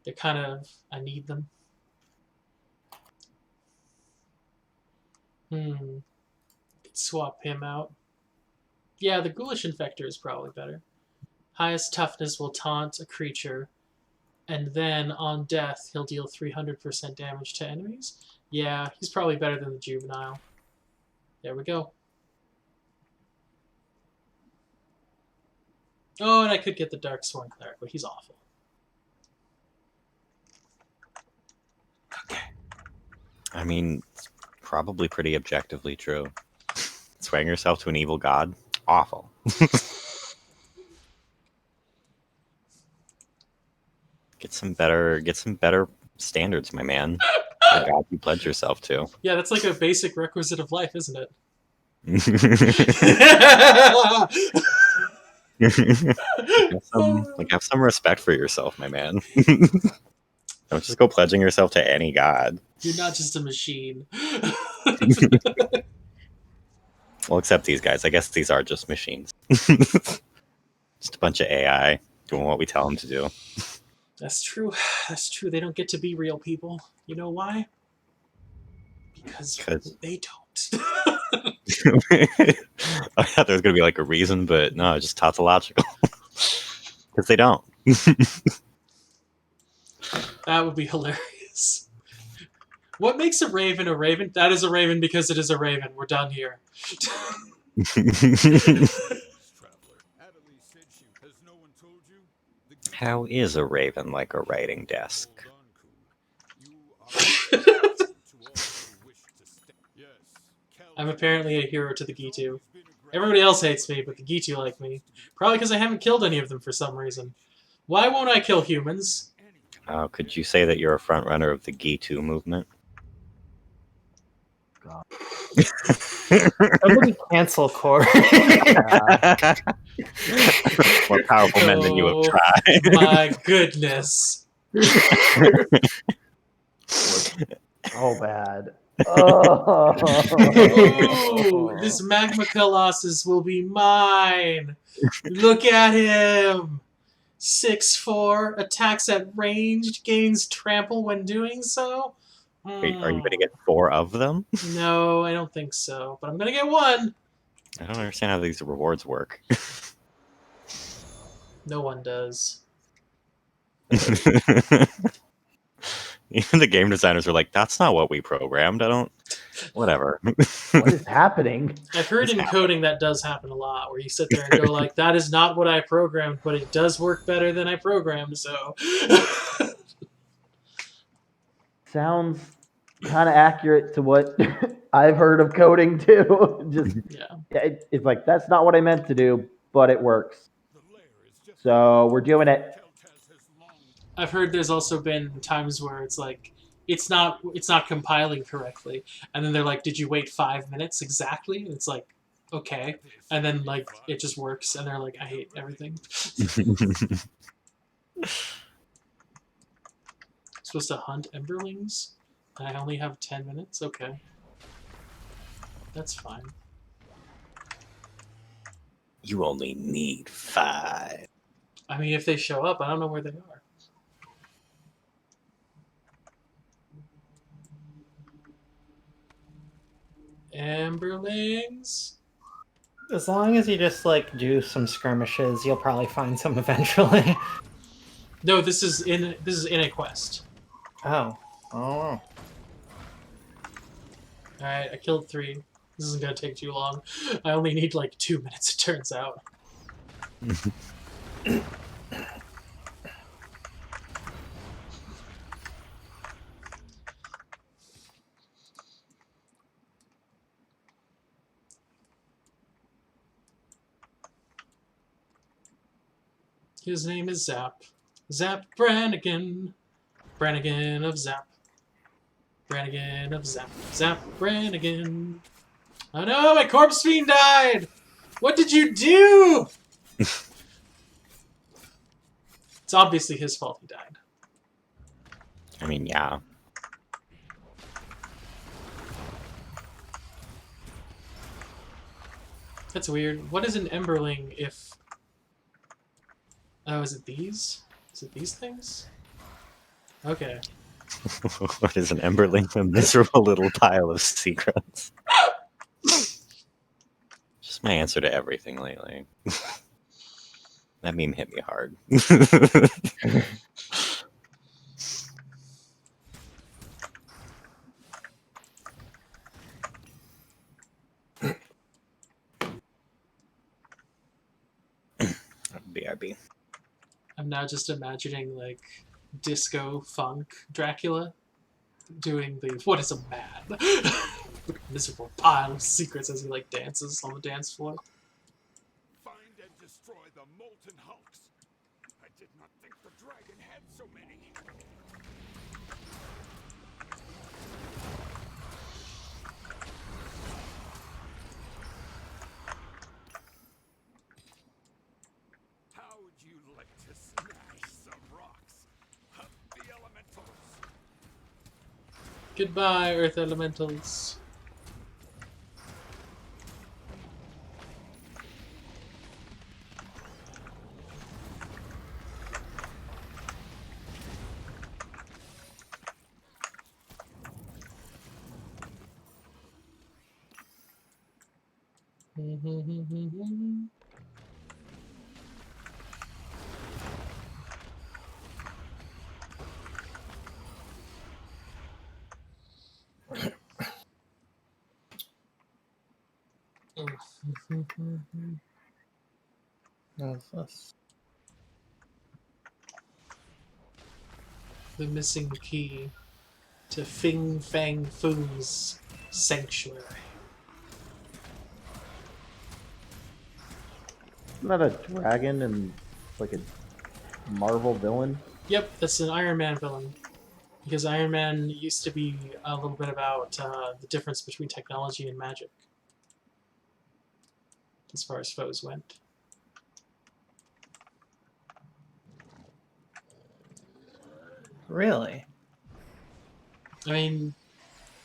they're kind of, I need them. Could swap him out. Yeah, the Ghoulish Infector is probably better. Highest toughness will taunt a creature, and then on death he'll deal 300% damage to enemies. Yeah, he's probably better than the Juvenile. There we go. Oh, and I could get the Darksworn Cleric, but he's awful. Okay. I mean, it's probably pretty objectively true. Swearing yourself to an evil god, awful. Get some better standards, my man. The god you pledge yourself to. Yeah, that's like a basic requisite of life, isn't it? have some respect for yourself, my man. Don't just go pledging yourself to any god. You're not just a machine. Well, except these guys. I guess these are just machines. Just a bunch of AI doing what we tell them to do. That's true. That's true. They don't get to be real people. You know why? Because they don't. I thought there was going to be like a reason, but no, just tautological. Because they don't. That would be hilarious. What makes a raven a raven? That is a raven because it is a raven. We're done here. How is a raven like a writing desk? I'm apparently a hero to the Gitu. Everybody else hates me, but the Gitu like me. Probably because I haven't killed any of them for some reason. Why won't I kill humans? Could you say that you're a front runner of the Gitu movement? God. Somebody cancel Corey. More powerful men than you have Oh, tried. My goodness. Oh, bad. Oh. Ooh, this Magma Colossus will be mine. Look at him. 6'4", attacks at ranged, gains trample when doing so. Are you going to get 4 of them? No, I don't think so. But I'm going to get 1. I don't understand how these rewards work. No one does. Even the game designers are like, that's not what we programmed. I don't... Whatever. What is happening? I've heard in coding that does happen a lot, where you sit there and go like, that is not what I programmed, but it does work better than I programmed, so... Sounds kind of accurate to what I've heard of coding too. Just it's like, that's not what I meant to do, but it works. So we're doing it. I've heard there's also been times where it's like, it's not compiling correctly, and then they're like, did you wait 5 minutes exactly? And it's like, okay, and then like it just works, and they're like, I hate everything. Supposed to hunt emberlings, and I only have 10 minutes. Okay, that's fine. You only need 5. I mean, if they show up, I don't know where they are. Emberlings. As long as you just like do some skirmishes, you'll probably find some eventually. No, this is in a quest. Oh. Alright, I killed 3. This isn't gonna take too long. I only need like 2 minutes, it turns out. His name is Zap. Zap Brannigan. Brannigan of Zap. Brannigan of Zap. Zap Brannigan. Oh no, my corpse fiend died! What did you do? It's obviously his fault he died. I mean, yeah. That's weird. What is an emberling if... Oh, is it these? Is it these things? Okay. What is an emberling? A miserable little pile of secrets. Just my answer to everything lately. That meme hit me hard. BRB. I'm now just imagining, like, disco funk Dracula doing the what is a man? Miserable pile of secrets as he, like, dances on the dance floor. Find and destroy the molten hulks. I did not think the dragon had so many. How would you like to smash some rocks? Hunt the elementals. Goodbye, Earth Elementals. What's this? The missing key to Fing Fang Foom's sanctuary. Isn't that a dragon and like a Marvel villain? Yep, that's an Iron Man villain. Because Iron Man used to be a little bit about the difference between technology and magic. As far as foes went. Really? I mean,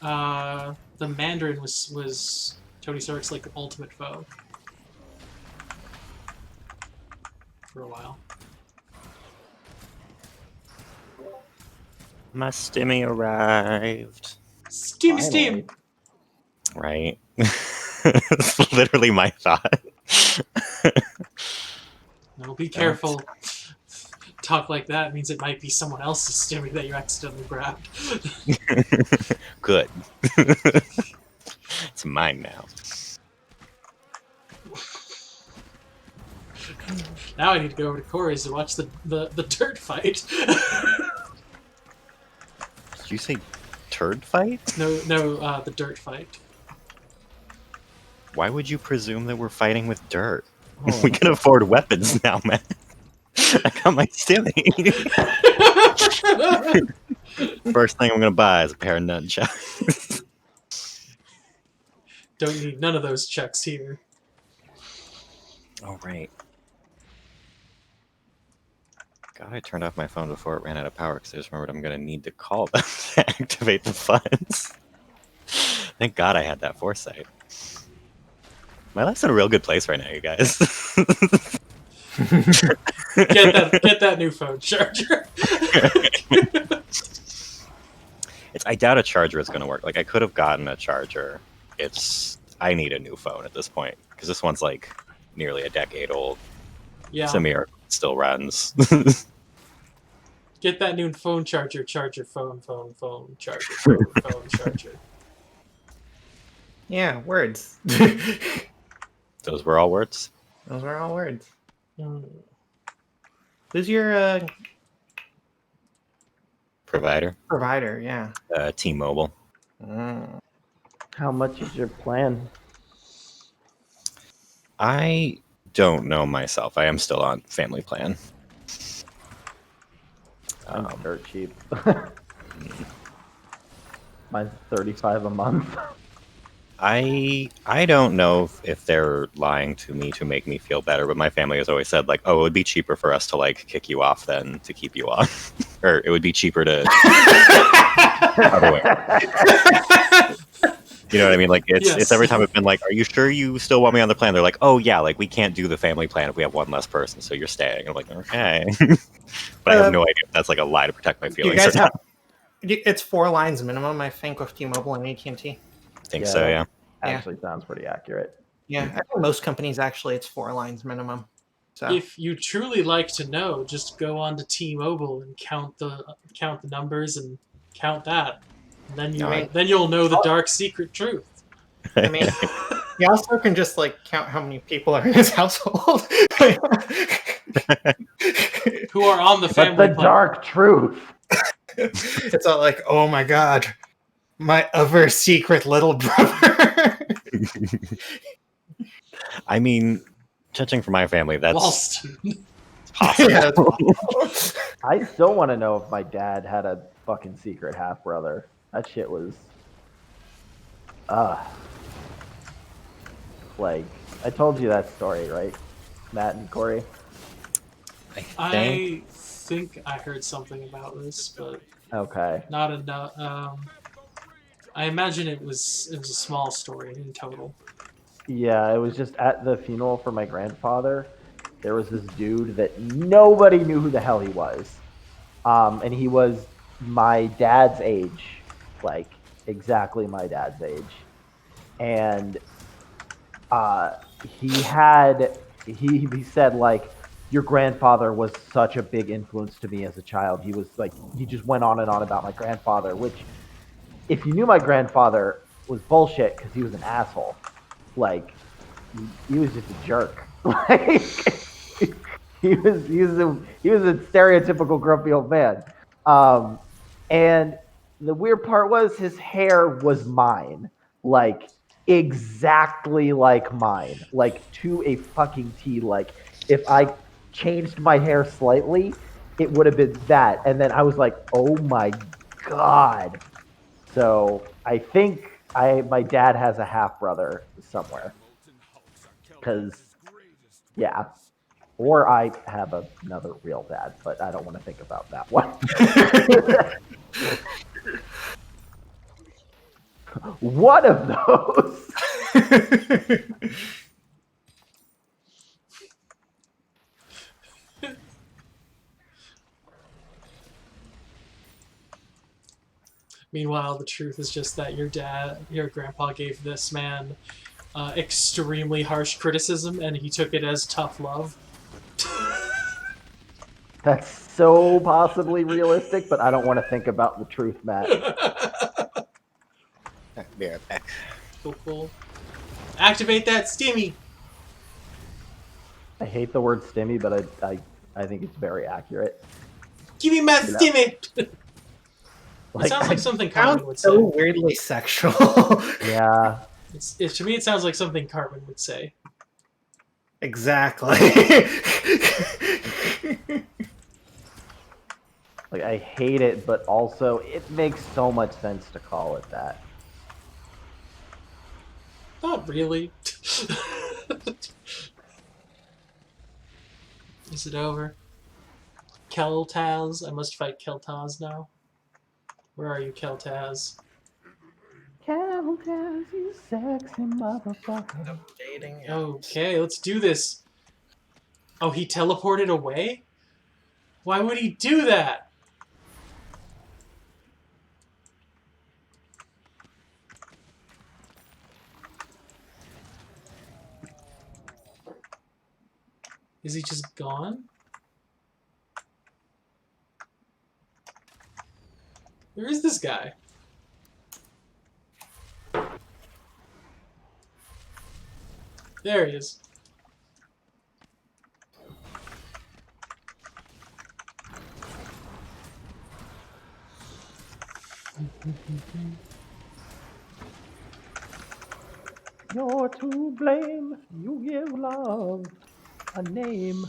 the Mandarin was Tony Stark's like ultimate foe. For a while. My stimmy arrived. Steam, Finally. steam! Right. It's literally my thought. No, be careful. Talk like that means it might be someone else's stimmy that you accidentally grabbed. Good. It's mine now. Now I need to go over to Corey's to watch the dirt fight. Did you say turd fight? No, the dirt fight. Why would you presume that we're fighting with dirt? Oh. We can afford weapons now, man. I got my stimmy. First thing I'm gonna buy is a pair of nunchucks. Don't need none of those checks here. Oh, right. God, I turned off my phone before it ran out of power because I just remembered I'm gonna need to call them to activate the funds. Thank God I had that foresight. My life's in a real good place right now, you guys. Get that new phone charger. I doubt a charger is going to work. Like, I could have gotten a charger. I need a new phone at this point because this one's like nearly a decade old. Yeah. Samir still runs. Get that new phone charger. Charger phone charger phone charger. Yeah, words. Those were all words. Those are all words. Mm. Who's your Provider. provider? Yeah. T-Mobile. Mm. How much is your plan? I don't know myself. I am still on family plan. I'm dirt cheap. Mine's $35 a month. I don't know if they're lying to me to make me feel better, but my family has always said, like, oh, it would be cheaper for us to, like, kick you off than to keep you on. Or it would be cheaper to... Other way. You know what I mean? Like, it's every time I've been like, are you sure you still want me on the plan? They're like, oh, yeah, like, we can't do the family plan if we have one less person, so you're staying. And I'm like, okay. But I have no idea if that's, like, a lie to protect my You feelings guys or not. it's 4 lines minimum, I think, with T-Mobile and AT&T. I think so, yeah. Actually sounds pretty accurate. Yeah, I think most companies actually it's 4 lines minimum. So If you truly like to know, just go on to T-Mobile and count the numbers and count that. And then you'll know the dark secret truth. I mean, you also can just like count how many people are in his household. Who are on the But family the plan. dark truth. It's all like, oh my god, my other secret little brother. I mean, judging from my family, that's Walston. possible. Yeah, it's possible. I still want to know if my dad had a fucking secret half brother. That shit was. Like, I told you that story, right? Matt and Corey? I think I heard something about this, but Okay. not enough. I imagine it was a small story in total. Yeah, it was just at the funeral for my grandfather. There was this dude that nobody knew who the hell he was. And he was my dad's age, like exactly my dad's age. And he said, like, your grandfather was such a big influence to me as a child. He was like, he just went on and on about my grandfather, which, if you knew my grandfather, was bullshit because he was an asshole. Like, he was just a jerk. Like he was a stereotypical grumpy old man. And the weird part was his hair was mine, like exactly like mine, like to a fucking T. Like if I changed my hair slightly, it would have been that. And then I was like, oh my god. So I think my dad has a half brother somewhere. Because yeah. Or I have another real dad, but I don't want to think about that one. One of those. Meanwhile, the truth is just that your grandpa gave this man extremely harsh criticism, and he took it as tough love. That's so possibly realistic, but I don't want to think about the truth, Matt. Be right back. Cool. Activate that stimmy! I hate the word stimmy, but I think it's very accurate. Give me my stimmy! It sounds like something Cartman would say. So weirdly sexual. Yeah. To me, it sounds like something Cartman would say. Exactly. Like, I hate it, but also it makes so much sense to call it that. Not really. Is it over? Keltaz? I must fight Keltaz now. Where are you, Keltaz? Keltaz, you sexy motherfucker. Okay, let's do this. Oh, he teleported away? Why would he do that? Is he just gone? Where is this guy? There he is. You're to blame. You give love a name.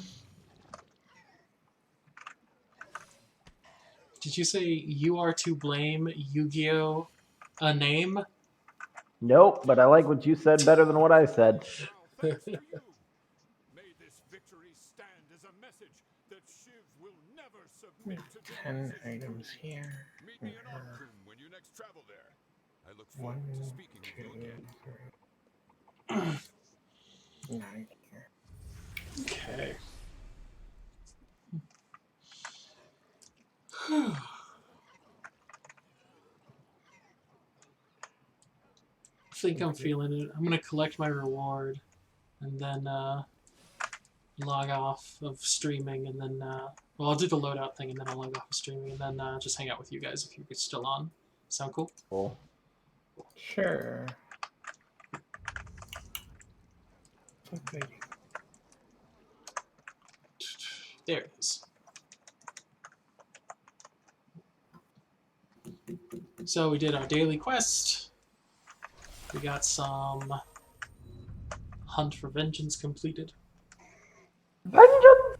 Did you say you are to blame Yu-Gi-Oh! A name? Nope, but I like what you said better than what I said. May this victory stand as a message that Shiv will never submit to 10 items here. Meet me in Arkham when you next travel there. I look forward 1, to speaking 2, with you again. 3. 9 here. Okay. I think I'm feeling it. I'm gonna collect my reward and then log off of streaming and then well, I'll do the loadout thing and then I'll log off of streaming and then just hang out with you guys if you're still on. Sound cool? Cool. Sure. Okay. There it is. So we did our daily quest. We got some Hunt for Vengeance completed. Vengeance!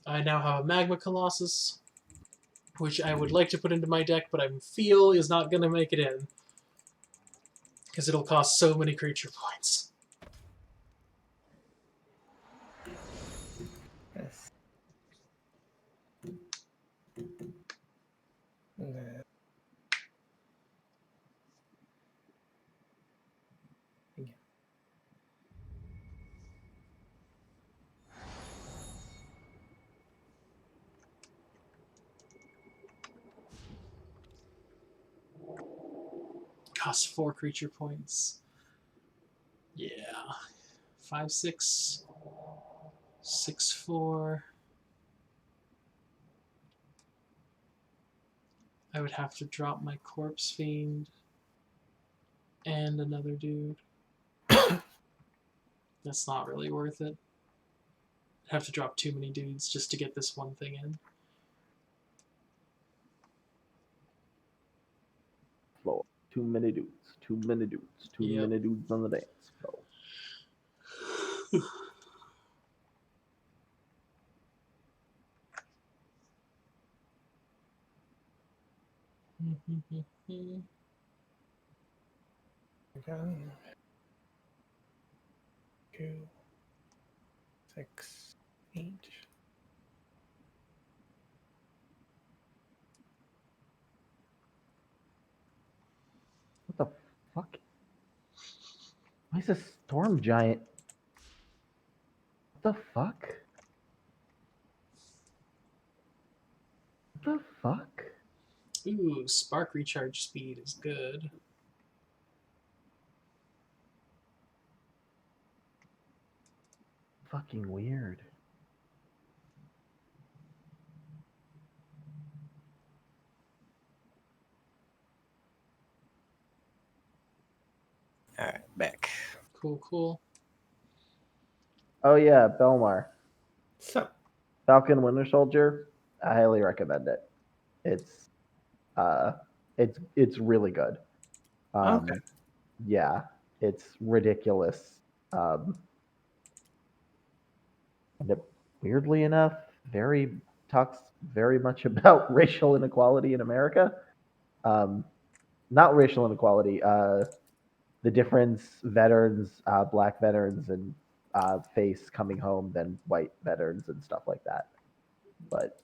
I now have a Magma Colossus, which I would like to put into my deck, but I feel is not going to make it in. Because it'll cost so many creature points. Yes. Costs 4 creature points. Yeah. 5, 6, 6, 4. I would have to drop my Corpse Fiend and another dude. That's not really worth it. I'd have to drop too many dudes just to get this one thing in. Floor. Too many dudes. Too many dudes. Too Yep. many dudes on the dance floor. One, 2, 6, 8. What the fuck? Why is this storm giant? What the fuck? What the fuck? Ooh, spark recharge speed is good. Fucking weird. All right, back. Cool, cool. Oh yeah, Belmar. So, Falcon Winter Soldier. I highly recommend it. It's really good. Okay. Yeah, it's ridiculous. And it, weirdly enough, talks very much about racial inequality in America. Not racial inequality. The difference veterans, black veterans, and face coming home than white veterans and stuff like that. But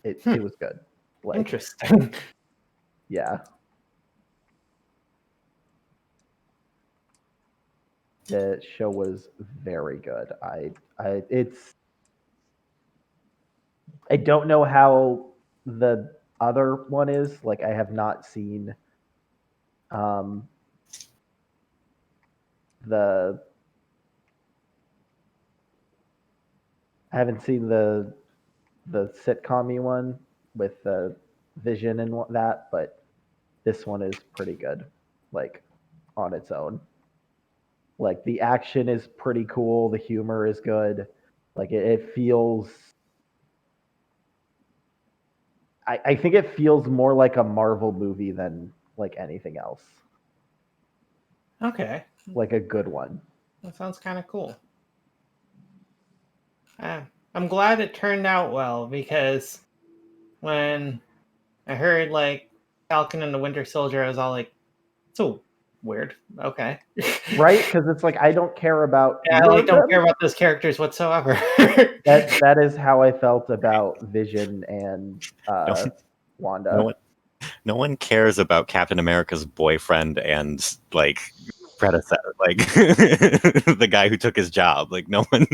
it was good. Like, interesting. yeah. The show was very good. I don't know how the other one is. Like, I have not seen the I haven't seen the sitcom-y one with the Vision and that, but this one is pretty good, like, on its own. Like, the action is pretty cool, the humor is good. Like, it feels. I think it feels more like a Marvel movie than like anything else. Okay. Like a good one. That sounds kind of cool. I'm glad it turned out well, because when I heard like Falcon and the Winter Soldier, I was all like, so weird. Okay. Right? Because it's like, I don't care about Yeah, I either like of don't them. care about those characters whatsoever. That is how I felt about Vision and Wanda. No one cares about Captain America's boyfriend and like predecessor, like the guy who took his job. Like, no one.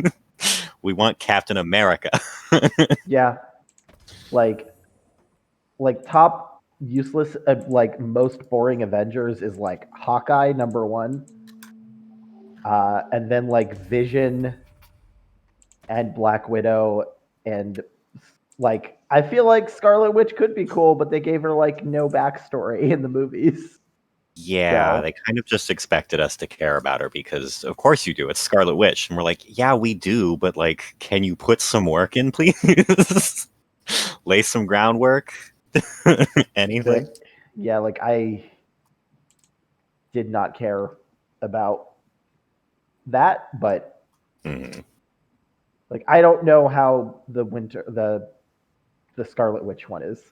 We want Captain America. Yeah. Like top useless, like most boring Avengers is like Hawkeye #1, and then like Vision and Black Widow, and like I feel like Scarlet Witch could be cool, but they gave her like no backstory in the movies. Yeah, So. they kind of just expected us to care about her because, of course, you do. It's Scarlet Witch, and we're like, yeah, we do, but like, can you put some work in, please? Lay some groundwork. Anything. Yeah, like I did not care about that, but like I don't know how the Scarlet Witch one is,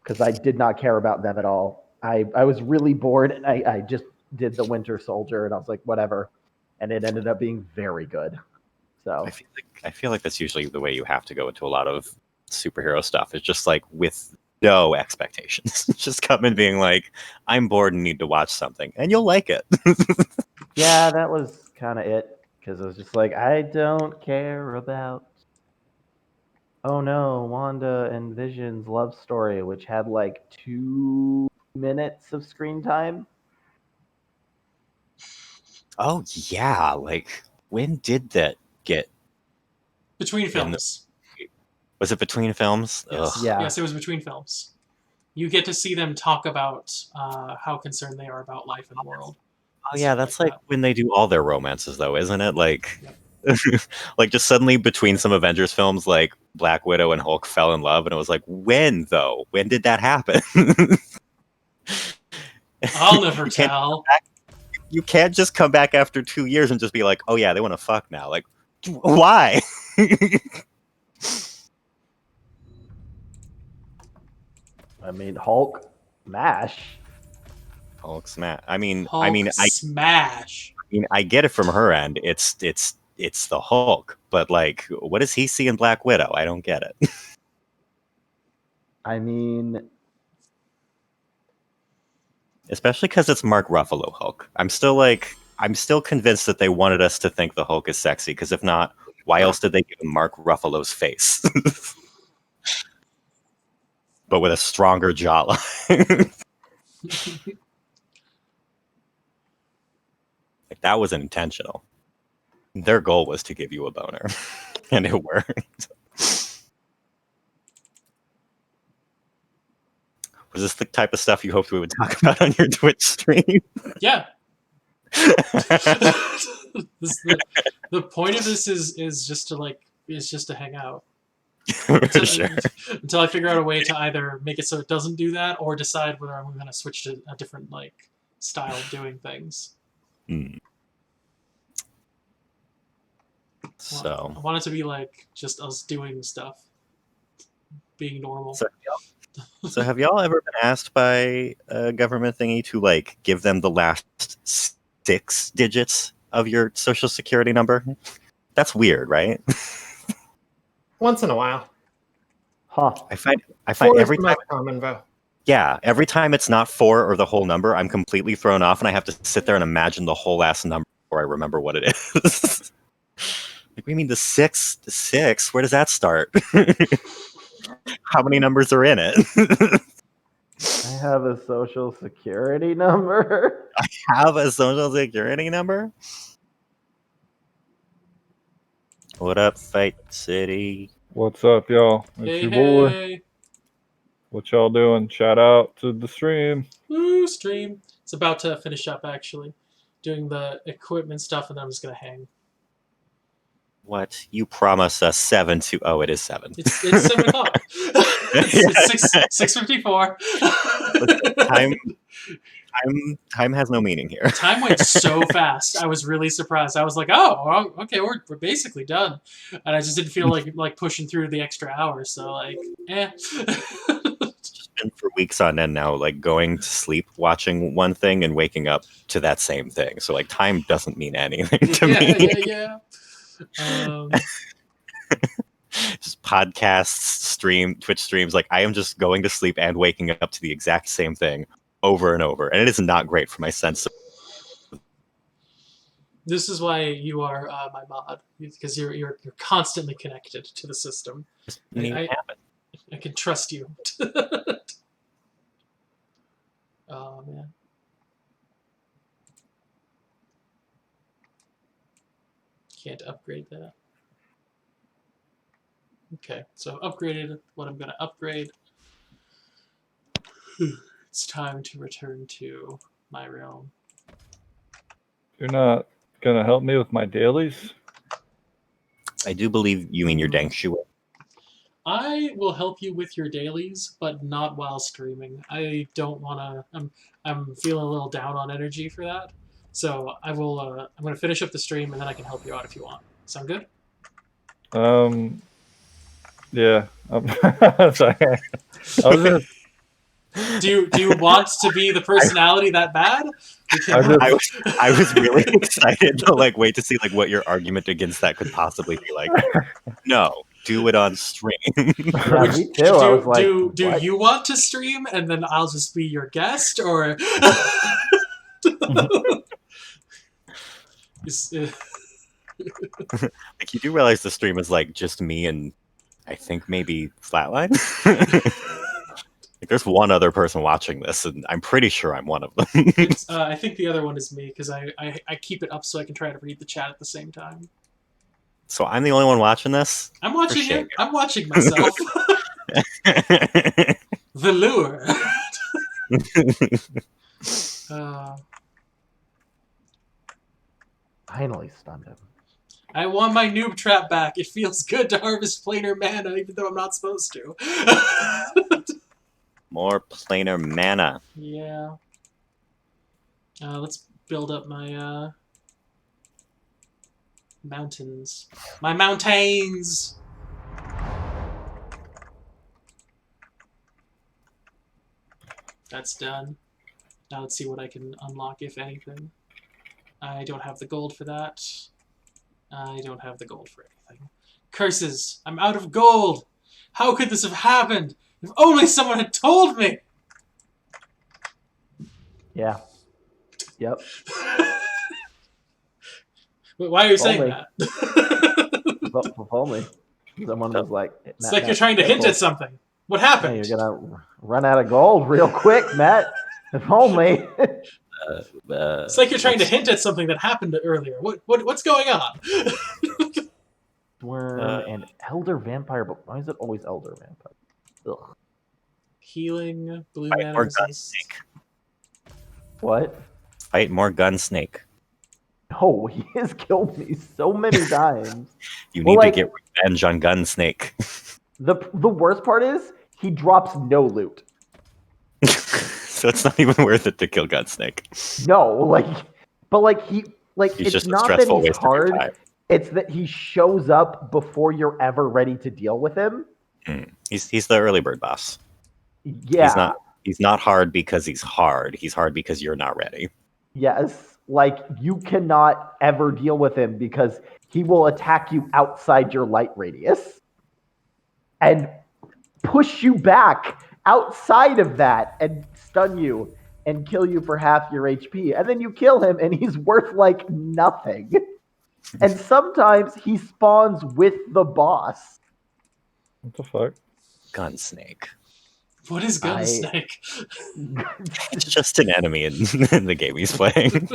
because I did not care about them at all. I was really bored, and I just did the Winter Soldier, and I was like, whatever, and it ended up being very good. So I feel like that's usually the way you have to go into a lot of superhero stuff. It's just like with no expectations. Just come in being like, I'm bored and need to watch something, and you'll like it. yeah, that was kind of it, because it was just like, I don't care about. Oh no, Wanda and Vision's love story, which had like 2 minutes of screen time. Oh yeah, like when did that get Between films. Was it between films? Yes. Ugh. Yeah. Yes, it was between films. You get to see them talk about how concerned they are about life in the world. Oh yeah, that's like that. when they do all their romances, though, isn't it? Like, like just suddenly between some Avengers films, like Black Widow and Hulk fell in love, and it was like, when though? When did that happen? I'll never You can't- tell. You can't just come back after 2 years and just be like, oh yeah, they want to fuck now. Like, why? I mean, Hulk, MASH. Hulk smash. I mean, Hulk smash. I get it from her end. It's the Hulk, but like, what does he see in Black Widow? I don't get it. I mean, Especially because it's Mark Ruffalo Hulk. I'm still convinced that they wanted us to think the Hulk is sexy. Because if not, why else did they give him Mark Ruffalo's face? But with a stronger jawline. Like, that was intentional. Their goal was to give you a boner, and it worked. Was this the type of stuff you hoped we would talk about on your Twitch stream? Yeah. The point of this is just to hang out. Sure. Until I figure out a way to either make it so it doesn't do that, or decide whether I'm going to switch to a different like style of doing things. Hmm. So I want it to be like just us doing stuff, being normal. So have y'all ever been asked by a government thingy to like give them the last 6 digits of your social security number? That's weird, right? Once in a while. huh? I find Four every is the time, most common vote. yeah, every time it's not 4 or the whole number, I'm completely thrown off, and I have to sit there and imagine the whole last number before I remember what it is. Like, we mean the 6? The 6? Where does that start? How many numbers are in it? I have a social security number. Have a social security number? What up, Fight City? What's up, y'all? It's Hey, your boy. hey, What y'all doing? Shout out to the stream. woo, stream. It's about to finish up actually, doing the equipment stuff, and then I'm just gonna hang. What? You promised us 7 to... Oh, it is 7. It's 7 o'clock. It's 6:54. Time has no meaning here. Time went so fast. I was really surprised. I was like, "Oh, well, okay, we're basically done," and I just didn't feel like pushing through the extra hours. So like, It's been for weeks on end now, like going to sleep, watching one thing, and waking up to that same thing. So like, time doesn't mean anything to me. yeah. Just podcasts, Twitch streams. Like, I am just going to sleep and waking up to the exact same thing over and over, and it is not great for my sense of... This is why you are my mod, because you're constantly connected to the system. I can trust you. Oh man. Can't upgrade that. Okay, so I've upgraded what I'm going to upgrade. It's time to return to my realm. You're not gonna help me with my dailies? I do believe you mean your Deng Shui. I will help you with your dailies, but not while streaming. I don't want to... I'm feeling a little down on energy for that. So I will. I'm going to finish up the stream, and then I can help you out if you want. Sound good? Yeah. Sorry. I was gonna, Do you want to be the personality that bad? I was really excited to like wait to see like what your argument against that could possibly be. Like, no, do it on stream. Yeah, me too. I was like, do what? you want to stream, and then I'll just be your guest, or? Like, you do realize the stream is like just me and I think maybe Flatline. Like, there's one other person watching this, and I'm pretty sure I'm one of them. I think the other one is me, because I keep it up so I can try to read the chat at the same time. So I'm the only one watching this? I'm watching it. I'm watching myself. The lure. Finally stunned him. I want my noob trap back. It feels good to harvest planar mana, even though I'm not supposed to. More planar mana. Yeah. Let's build up my mountains. My mountains! That's done. Now let's see what I can unlock, if anything. I don't have the gold for that. I don't have the gold for anything. Curses! I'm out of gold! How could this have happened? If only someone had told me! Yeah. Yep. Wait, why are you saying Only. that? If only someone was like, It's like you're trying to hint at something. What happened? You're gonna run out of gold real quick, Matt. If only. It's like you're trying to hint at something that happened earlier. What's going on? Worm and Elder Vampire, but why is it always Elder Vampire? Ugh. Healing, blue Fight mana more resist. Gunsnake. What? Fight more Gunsnake. No, he has killed me so many times. You Well, need like, to get revenge on Gunsnake. The worst part is he drops no loot. So it's not even worth it to kill Gunsnake. No, but He's it's just a not that stressful he's waste of your hard. time. It's that he shows up before you're ever ready to deal with him. He's the early bird boss. Yeah. He's not hard because he's hard. He's hard because you're not ready. Yes. Like, you cannot ever deal with him because he will attack you outside your light radius and push you back outside of that and stun you and kill you for half your HP. And then you kill him and he's worth like nothing. And sometimes he spawns with the boss. What the fuck? Gunsnake. What is Gunsnake? It's just an enemy in the game he's playing.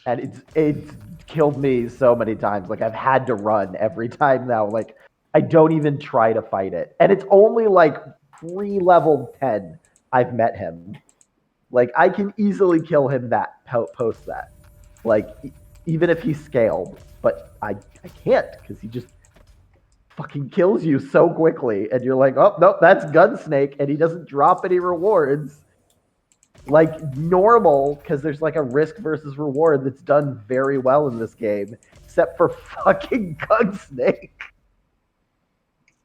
And it's killed me so many times. Like, I've had to run every time now. Like, I don't even try to fight it. And it's only like pre-level 10 I've met him. Like, I can easily kill him post that. Like, even if he's scaled. But I can't, because he just fucking kills you so quickly. And you're like, oh, nope, that's Gunsnake. And he doesn't drop any rewards. Like normal, because there's like a risk versus reward that's done very well in this game. Except for fucking Gunsnake.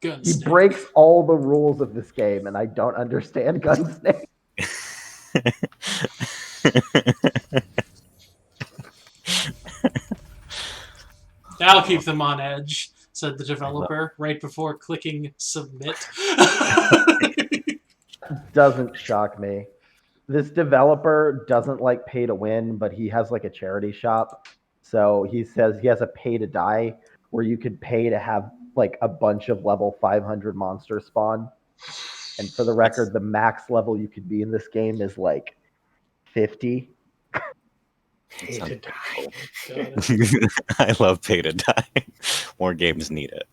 He breaks all the rules of this game, and I don't understand Gunsnake. That'll keep them on edge, said the developer, right before clicking submit. Doesn't shock me. This developer doesn't like pay to win, but he has like a charity shop. So he says he has a pay to die where you could pay to have like a bunch of level 500 monsters spawn. And for the record, the max level you could be in this game is like 50. Pay to die. I love pay to die. More games need it.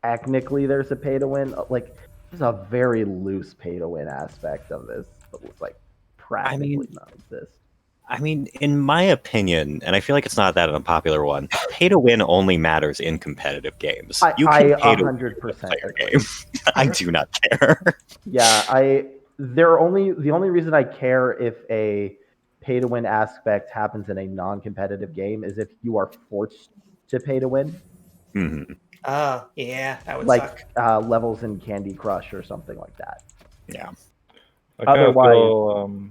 Technically, there's a pay to win. Like, there's a very loose pay to win aspect of this, but it's like practically non-exist. I mean, in my opinion, and I feel like it's not that unpopular one, pay to win only matters in competitive games. You can pay to win 100% a player game. I do not care. Yeah, the only reason I care if a pay to win aspect happens in a non-competitive game is if you are forced to pay to win. Mm-hmm. Oh, yeah, that would like suck. levels in Candy Crush or something like that. Yeah. Otherwise,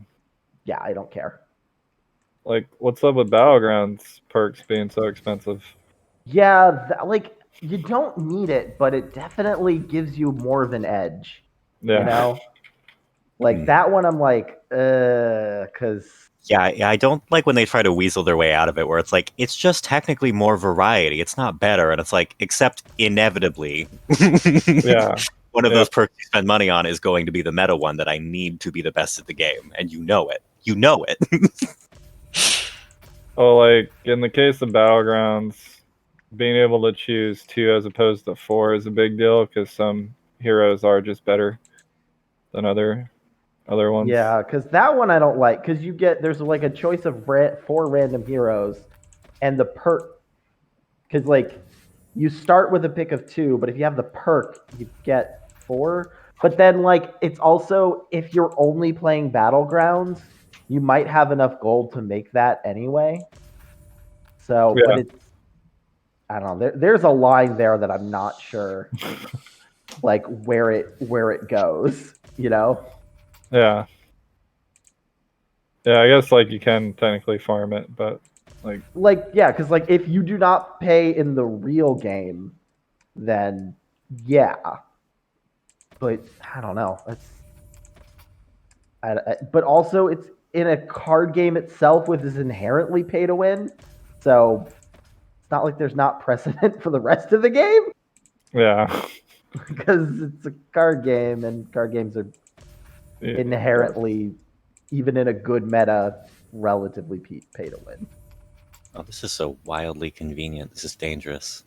yeah, I don't care. Like, what's up with Battlegrounds perks being so expensive? Yeah, like, you don't need it, but it definitely gives you more of an edge. Yeah. You know? Like, that one I'm like, because... Yeah, I don't like when they try to weasel their way out of it, where it's like, it's just technically more variety. It's not better. And it's like, except inevitably, Yeah. one of those perks you spend money on is going to be the meta one that I need to be the best at the game. And you know it. You know it. Oh, like, in the case of Battlegrounds, being able to choose 2 as opposed to 4 is a big deal, because some heroes are just better than other other ones. Yeah, because that one I don't like. Because there's like a choice of 4 random heroes, and the perk. Because like, you start with a pick of 2, but if you have the perk, you get 4. But then like, it's also if you're only playing Battlegrounds, you might have enough gold to make that anyway. So, but it's I don't know. There's a line there that I'm not sure, like where it goes. You know. Yeah. Yeah, I guess like you can technically farm it, but yeah, because like if you do not pay in the real game, then yeah. But I don't know. But also it's in a card game itself, which is inherently pay to win. So it's not like there's not precedent for the rest of the game. yeah. Because it's a card game, and card games are inherently, even in a good meta, relatively pay to win. Oh, this is so wildly convenient. This is dangerous.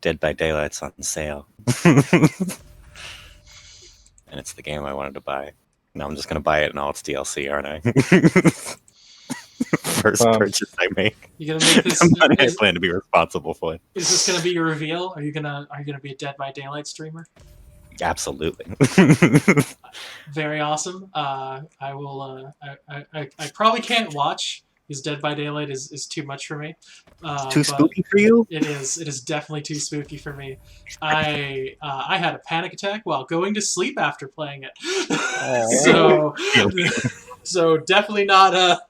Dead by Daylight's on sale. And it's the game I wanted to buy. Now I'm just going to buy it in all its DLC, aren't I? First purchase I make. You gonna make this? The money I plan to be responsible for. Is this gonna be your reveal? Are you gonna be a Dead by Daylight streamer? Absolutely. Very awesome. I will. I probably can't watch because Dead by Daylight is too much for me. Too spooky for you? It is. It is definitely too spooky for me. I had a panic attack while going to sleep after playing it. So definitely not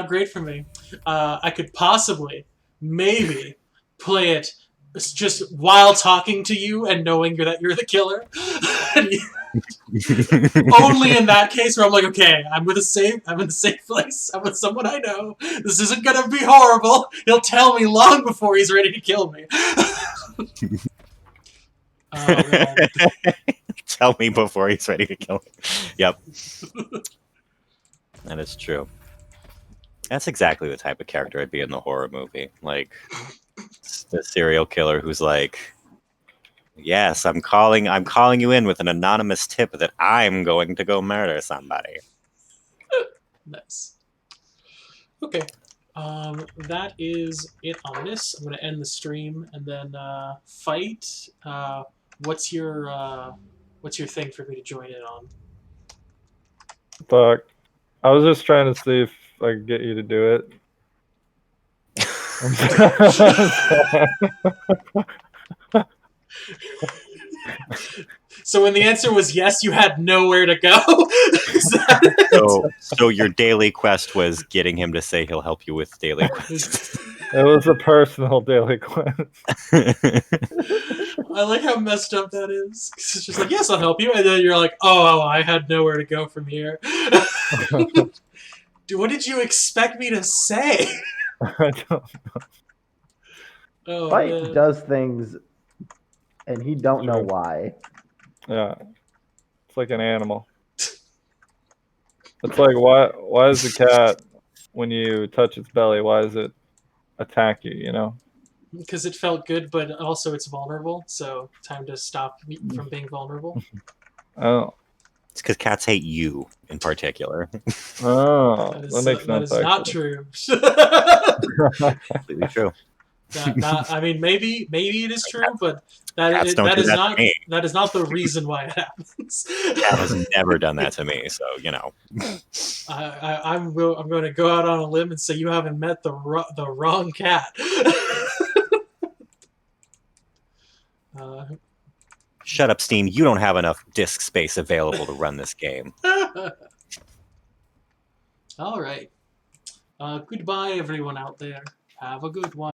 great for me. I could possibly, maybe, play it just while talking to you and knowing that you're the killer. Only in that case where I'm like, okay, I'm in a safe place. I'm with someone I know. This isn't gonna be horrible. He'll tell me long before he's ready to kill me. Oh, man. Tell me before he's ready to kill me. Yep. That is true. That's exactly the type of character I'd be in the horror movie. Like, the serial killer who's like, yes, I'm calling you in with an anonymous tip that I'm going to go murder somebody. Nice. Okay. That is it on this. I'm going to end the stream and then fight. What's your thing for me to join in on? Fuck. I was just trying to see if I could get you to do it. So when the answer was yes, you had nowhere to go? Oh. So your daily quest was getting him to say he'll help you with daily quests. It was a personal daily quest. I like how messed up that is. It's just like, yes, I'll help you. And then you're like, oh, I had nowhere to go from here. Dude, what did you expect me to say? I don't know. Oh, Fight man. does things, and he don't know why. Yeah. It's like an animal. It's like, why is the cat, when you touch its belly, why does it attack you, you know? Because it felt good, but also it's vulnerable, so time to stop from being vulnerable. Oh. It's because cats hate you in particular. Oh, That makes sense. is not true. Completely true. I mean, maybe it is true, but Cats don't do that to me. that is not the reason why it happens. Cat has never done that to me, so you know. I'm going to go out on a limb and say you haven't met the wrong cat. Shut up, Steam. You don't have enough disk space available to run this game. All right. Goodbye, everyone out there. Have a good one.